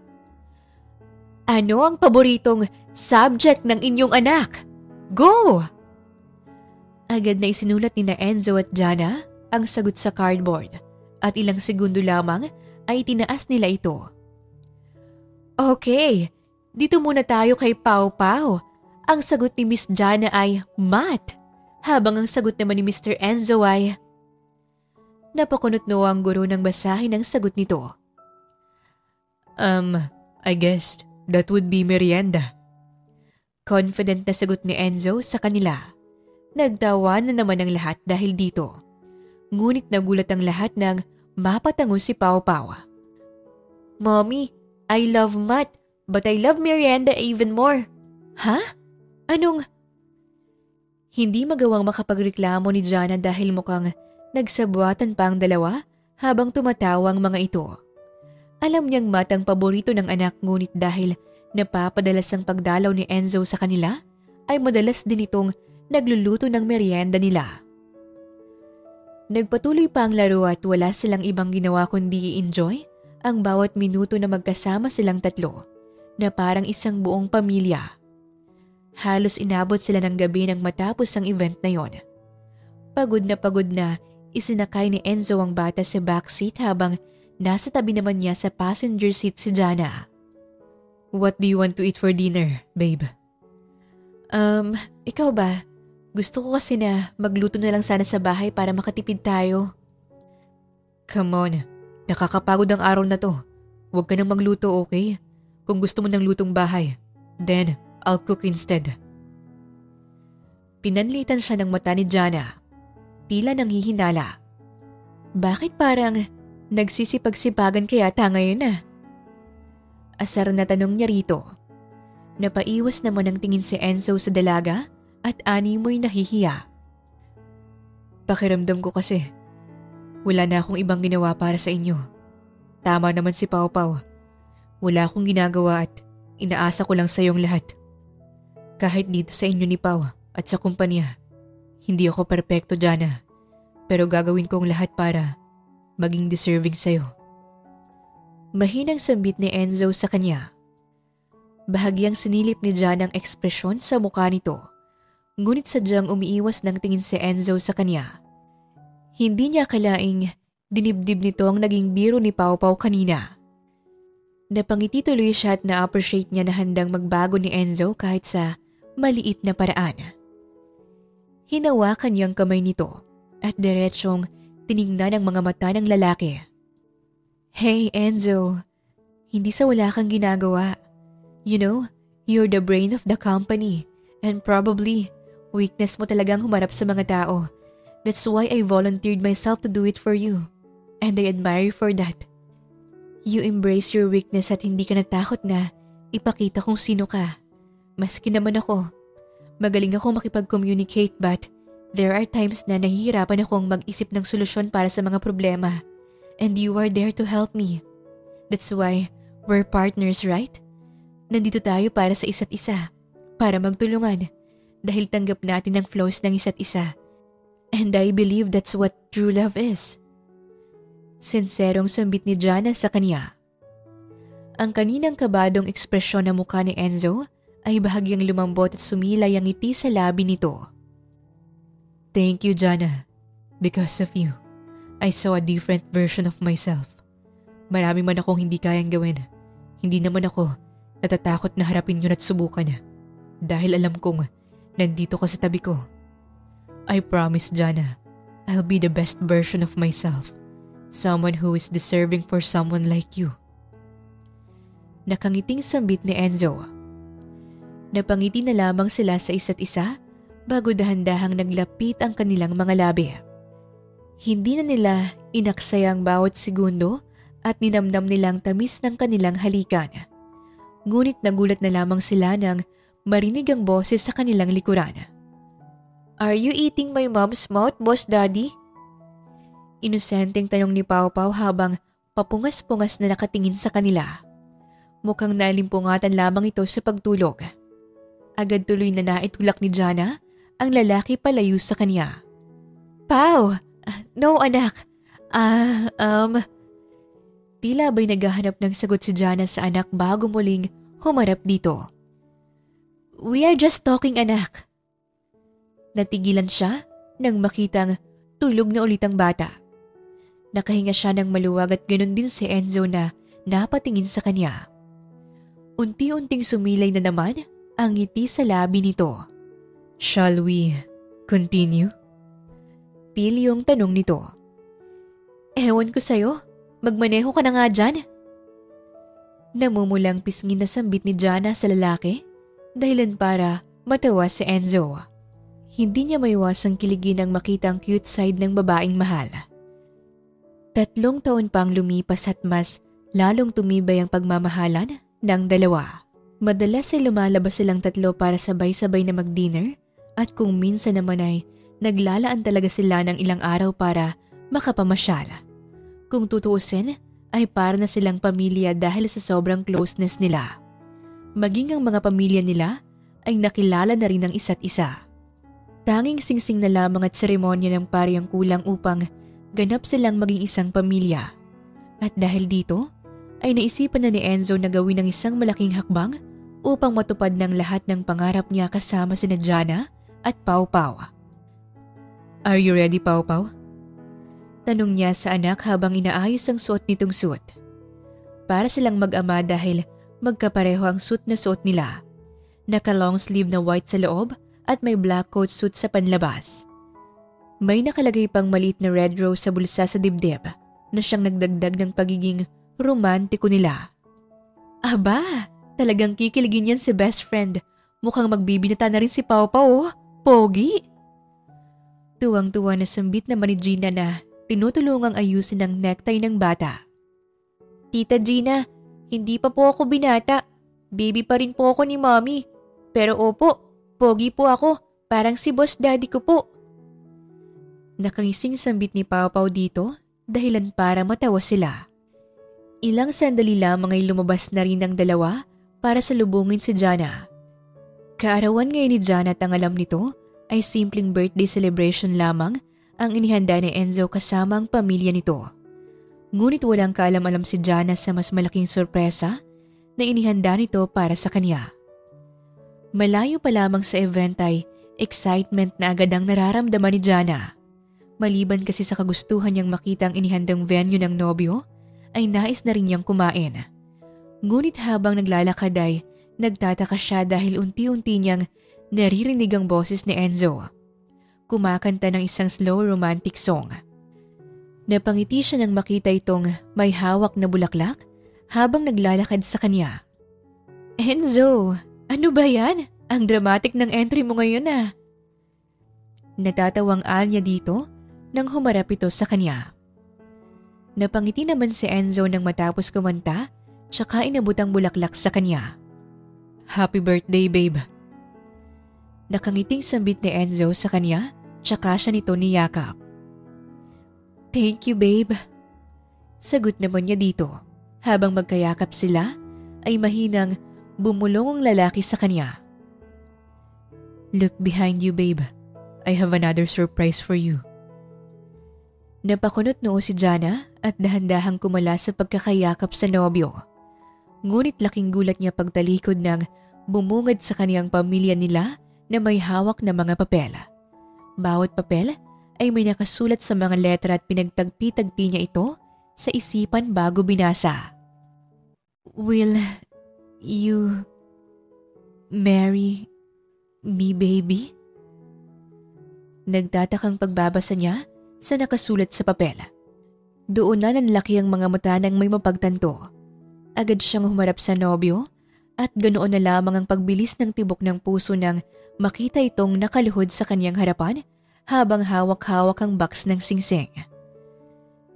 Ano ang paboritong subject ng inyong anak? Go! Agad na isinulat ni na Enzo at Jana ang sagot sa cardboard at ilang segundo lamang ay tinaas nila ito. Okay, dito muna tayo kay Pau Pau. Ang sagot ni Miss Jana ay Math. Habang ang sagot naman ni Mr. Enzo ay napakunot-no ang guro ng basahin ang sagot nito. I guess that would be merienda. Confident na sagot ni Enzo sa kanila. Nagtawa na naman ang lahat dahil dito. Ngunit nagulat ang lahat nang mapatango si Pau Pau. Mommy, I love math but I love merienda even more. Ha? Anong... Hindi magawang makapagreklamo ni Jana dahil mukhang nagsabuatan pa ang dalawa habang tumatawa ang mga ito. Alam niyang math ang paborito ng anak ngunit dahil napapadalas ang pagdalaw ni Enzo sa kanila ay madalas din itong nagluluto ng merienda nila. Nagpatuloy pa ang laro at wala silang ibang ginawa kundi i-enjoy ang bawat minuto na magkasama silang tatlo na parang isang buong pamilya. Halos inabot sila ng gabi nang matapos ang event na yon. Pagod na isinakay ni Enzo ang bata sa backseat habang nasa tabi naman niya sa passenger seat si Jana. What do you want to eat for dinner, babe? Ikaw ba? Gusto ko kasi na magluto na lang sana sa bahay para makatipid tayo. Come on, nakakapagod ang araw na to. Huwag ka nang magluto, okay? Kung gusto mo ng lutong bahay, then I'll cook instead. Pinanlitan siya ng mata ni Jana. Tila nanghihinala. Bakit parang nagsisipag-sipagan kaya ta ngayon na? Asar na tanong niya rito. Napaiwas naman ang tingin si Enzo sa dalaga at animoy nahihiya. Pakiramdam ko kasi, wala na akong ibang ginawa para sa inyo. Tama naman si Pau Pau. Wala akong ginagawa at inaasa ko lang sa iyong lahat. Kahit dito sa inyo ni Pau at sa kumpanya, hindi ako perpekto, Jana. Pero gagawin kong lahat para maging deserving sa'yo. Mahinang sambit ni Enzo sa kanya. Bahagyang sinilip ni Jana ang ekspresyon sa mukha nito. Ngunit sadyang umiiwas ng tingin si Enzo sa kanya. Hindi niya akalaing dinibdib nito ang naging biro ni Pau Pau kanina. Napangiti tuloy siya at na-appreciate niya na handang magbago ni Enzo kahit sa maliit na paraan. Hinawakan niyang kamay nito at diretsyong tiningnan ang mga mata ng lalaki. Hey Enzo, hindi sa wala kang ginagawa. You know, you're the brain of the company and probably weakness mo talagang humarap sa mga tao. That's why I volunteered myself to do it for you. And I admire you for that. You embrace your weakness at hindi ka natakot na ipakita kung sino ka. Maski naman ako. Magaling akong makipag-communicate but there are times na nahihirapan akong mag-isip ng solusyon para sa mga problema. And you are there to help me. That's why we're partners, right? Nandito tayo para sa isa't isa. Para magtulungan. Dahil tanggap natin ang flaws ng isa't isa. And I believe that's what true love is. Sinserong sambit ni Jana sa kanya. Ang kaninang kabadong ekspresyon ng mukha ni Enzo ay bahagyang lumambot at sumilay ang ngiti sa labi nito. Thank you, Jana. Because of you, I saw a different version of myself. Marami man akong hindi kayang gawin. Hindi naman ako natatakot na harapin yun at subukan. Dahil alam kong nandito ka sa tabi ko. I promise, Jana, I'll be the best version of myself. Someone who is deserving for someone like you. Nakangiting sambit ni Enzo. Napangiti na lamang sila sa isa't isa bago dahan-dahang naglapit ang kanilang mga labi. Hindi na nila inaksaya ang bawat segundo at ninamnam nilang tamis ng kanilang halikan. Ngunit nagulat na lamang sila nang marinig ang boses sa kanilang likuran. Are you eating my mom's mouth, Boss Daddy? Inosenteng tanong ni Pau Pau habang papungas-pungas na nakatingin sa kanila. Mukhang nalimpungatan lamang ito sa pagtulog. Agad tuloy na naitulak ni Jana ang lalaki palayo sa kanya. Pau! No anak. Tila ba'y naghahanap ng sagot si Jana sa anak bago muling humarap dito. We are just talking, anak. Natigilan siya nang makitang tulog na ulit ang bata. Nakahinga siya ng maluwag at ganoon din si Enzo na napatingin sa kanya. Unti-unting sumilay na naman ang ngiti sa labi nito. Shall we continue? Pilyong tanong nito. Ewan ko sa'yo, magmaneho ka na nga dyan. Namumulang pisngin na sambit ni Jana sa lalaki, dahilan para matawa si Enzo. Hindi niya maiwasang kiligin ang makita ang cute side ng babaeng mahal. 3 taon pang lumipas at mas lalong tumibay ang pagmamahalan ng dalawa. Madalas ay lumalabas silang tatlo para sabay-sabay na mag-dinner at kung minsan naman ay naglalaan talaga sila ng ilang araw para makapamasyal. Kung tutuusin ay para na silang pamilya dahil sa sobrang closeness nila. Maging ang mga pamilya nila ay nakilala na rin ng isa't isa. Tanging singsing na lamang at seremonya ng pari ang kulang upang ganap silang maging isang pamilya. At dahil dito, ay naisipan na ni Enzo na gawin ng isang malaking hakbang upang matupad ng lahat ng pangarap niya kasama sina Jana at Pau Pau. Are you ready, Pau Pau? Tanong niya sa anak habang inaayos ang suot nitong suit. Para silang mag-ama dahil magkapareho ang suit na suot nila. Naka-long sleeve na white sa loob at may black coat suit sa panlabas. May nakalagay pang maliit na red rose sa bulsa sa dibdib na siyang nagdagdag ng pagiging romantiko nila. Aba, talagang kikiligin yan si best friend. Mukhang magbibinata na rin si Pau Pau. Pogi! Tuwang-tuwa na sambit naman ni Gina na tinutulungang ayusin ang necktie ng bata. Tita Gina, hindi pa po ako binata. Baby pa rin po ako ni Mommy. Pero opo, pogi po ako. Parang si boss daddy ko po. Nakangising sambit ni Pau Pau dito dahilan para matawa sila. Ilang sandali lamang ay lumabas na rin ang dalawa para salubungin si Jana. Kaarawan ngayon ni Jana at ang alam nito ay simpleng birthday celebration lamang ang inihanda ni Enzo kasama ang pamilya nito. Ngunit walang kaalam-alam si Jana sa mas malaking sorpresa na inihanda nito para sa kanya. Malayo pa lamang sa event ay excitement na agad ang nararamdaman ni Jana. Maliban kasi sa kagustuhan niyang makita ang inihandang venue ng nobyo, ay nais na rin niyang kumain. Ngunit habang naglalakad ay nagtataka siya dahil unti-unti niyang naririnig ang boses ni Enzo. Kumakanta ng isang slow romantic song. Napangiti siya nang makita itong may hawak na bulaklak habang naglalakad sa kanya. Enzo, ano ba yan? Ang dramatic ng entry mo ngayon ah. Natatawang niya dito nang humarap ito sa kanya. Napangiti naman si Enzo nang matapos kumanta tsaka inabot ang bulaklak sa kanya. Happy birthday, babe. Nakangiting sambit ni Enzo sa kanya tsaka siya nito niyakap. Thank you, babe. Sagot naman niya dito. Habang magkayakap sila ay mahinang bumulong ang lalaki sa kanya. Look behind you, babe. I have another surprise for you. Napakunot noo si Jana at dahan-dahang kumala sa pagkakayakap sa nobyo. Ngunit laking gulat niya pagtalikod nang bumungad sa kaniyang pamilya nila na may hawak na mga papel. Bawat papel ay may nakasulat sa mga letra at pinagtagpi-tagpi niya ito sa isipan bago binasa. Will you marry me, baby? Nagtatakang pagbabasa niya sa nakasulat sa papel. Doon na nanlaki ang mga mata nang may mapagtanto. Agad siyang humarap sa nobyo at ganoon na lamang ang pagbilis ng tibok ng puso nang makita itong nakaluhod sa kanyang harapan habang hawak-hawak ang box ng singsing.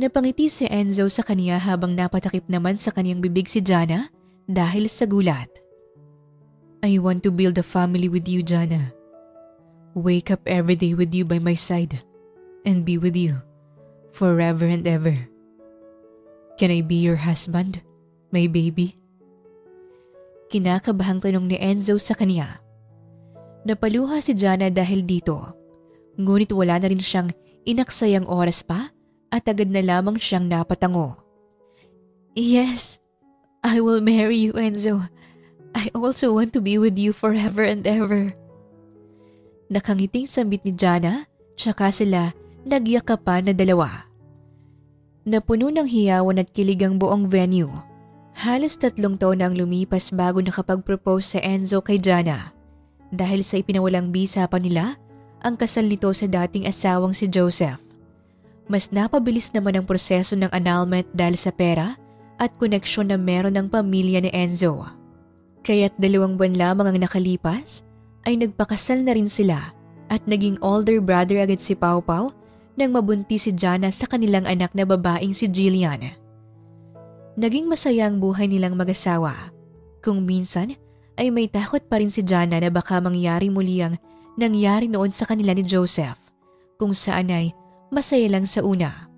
Napangiti si Enzo sa kanya habang napatakip naman sa kanyang bibig si Jana dahil sa gulat. I want to build a family with you, Jana. Wake up every day with you by my side and be with you forever and ever. Can I be your husband, my baby? Kinakabahang tanong ni Enzo sa kanya. Napaluha si Jana dahil dito, ngunit wala na rin siyang inaksayang oras pa at agad na lamang siyang napatango. Yes, I will marry you, Enzo. I also want to be with you forever and ever. Nakangiting sambit ni Jana, tsaka sila nagyakapan na dalawa. Napuno ng hiyawan at kilig ang buong venue. Halos 3 taon na ang lumipas bago nakapag-propose si Enzo kay Jana. Dahil sa ipinawalang bisa pa nila, ang kasal nito sa dating asawang si Joseph. Mas napabilis naman ang proseso ng annulment dahil sa pera at koneksyon na meron ng pamilya ni Enzo. Kaya't 2 buwan lamang ang nakalipas, ay nagpakasal na rin sila at naging older brother agad si Pau Pau nang mabuntis si Jana sa kanilang anak na babaeng si Jillian. Naging masaya ang buhay nilang mag-asawa. Kung minsan ay may takot pa rin si Jana na baka mangyari muli ang nangyari noon sa kanila ni Joseph, kung saan ay masaya lang sa una.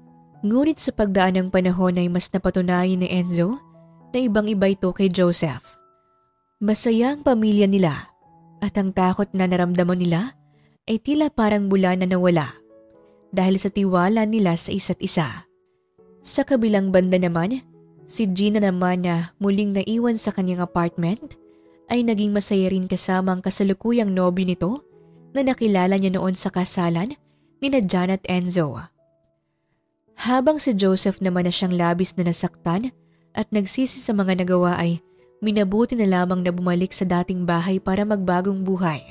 Ngunit sa pagdaan ng panahon ay mas napatunayan ni Enzo na ibang-iba ito kay Joseph. Masaya ang pamilya nila at ang takot na naramdaman nila ay tila parang bula na nawala dahil sa tiwala nila sa isa't isa. Sa kabilang banda naman, si Gina naman na muling naiwan sa kanyang apartment ay naging masaya rin kasama ang kasalukuyang nobyo nito na nakilala niya noon sa kasalan ni Jana at Enzo. Habang si Joseph naman na siyang labis na nasaktan at nagsisi sa mga nagawa ay minabuti na lamang na bumalik sa dating bahay para magbagong buhay.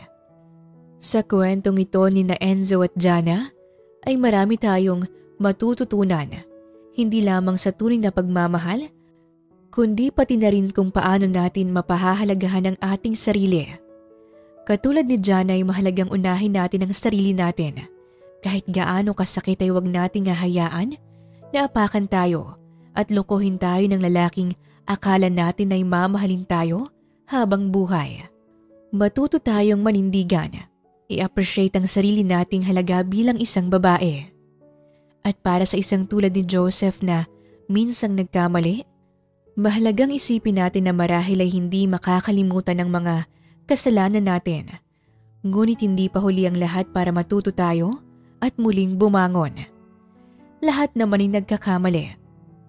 Sa kwentong ito ni Enzo at Jana ay marami tayong matututunan, hindi lamang sa tunay na pagmamahal, kundi pati na rin kung paano natin mapahahalagahan ang ating sarili. Katulad ni Jana ay mahalagang unahin natin ang sarili natin. Kahit gaano kasakit ay huwag nating hahayaan na apakan tayo at lokohin tayo ng lalaking akala natin ay mamahalin tayo habang buhay. Matuto tayong manindigan, i-appreciate ang sarili nating halaga bilang isang babae. At para sa isang tulad ni Joseph na minsang nagkamali, mahalagang isipin natin na marahil ay hindi makakalimutan ng mga kasalanan natin. Ngunit hindi pa huli ang lahat para matuto tayo at muling bumangon. Lahat naman ay nagkakamali.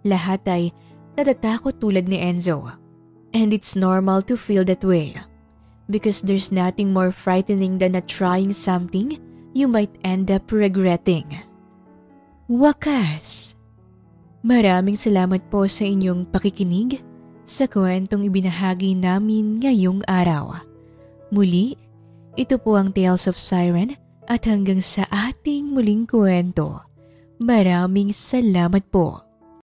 Lahat ay natatakot tulad ni Enzo. And it's normal to feel that way. Because there's nothing more frightening than not trying something you might end up regretting. Wakas! Maraming salamat po sa inyong pakikinig sa kwentong ibinahagi namin ngayong araw. Muli, ito po ang Tales of Siren at hanggang sa ating muling kwento. Maraming salamat po.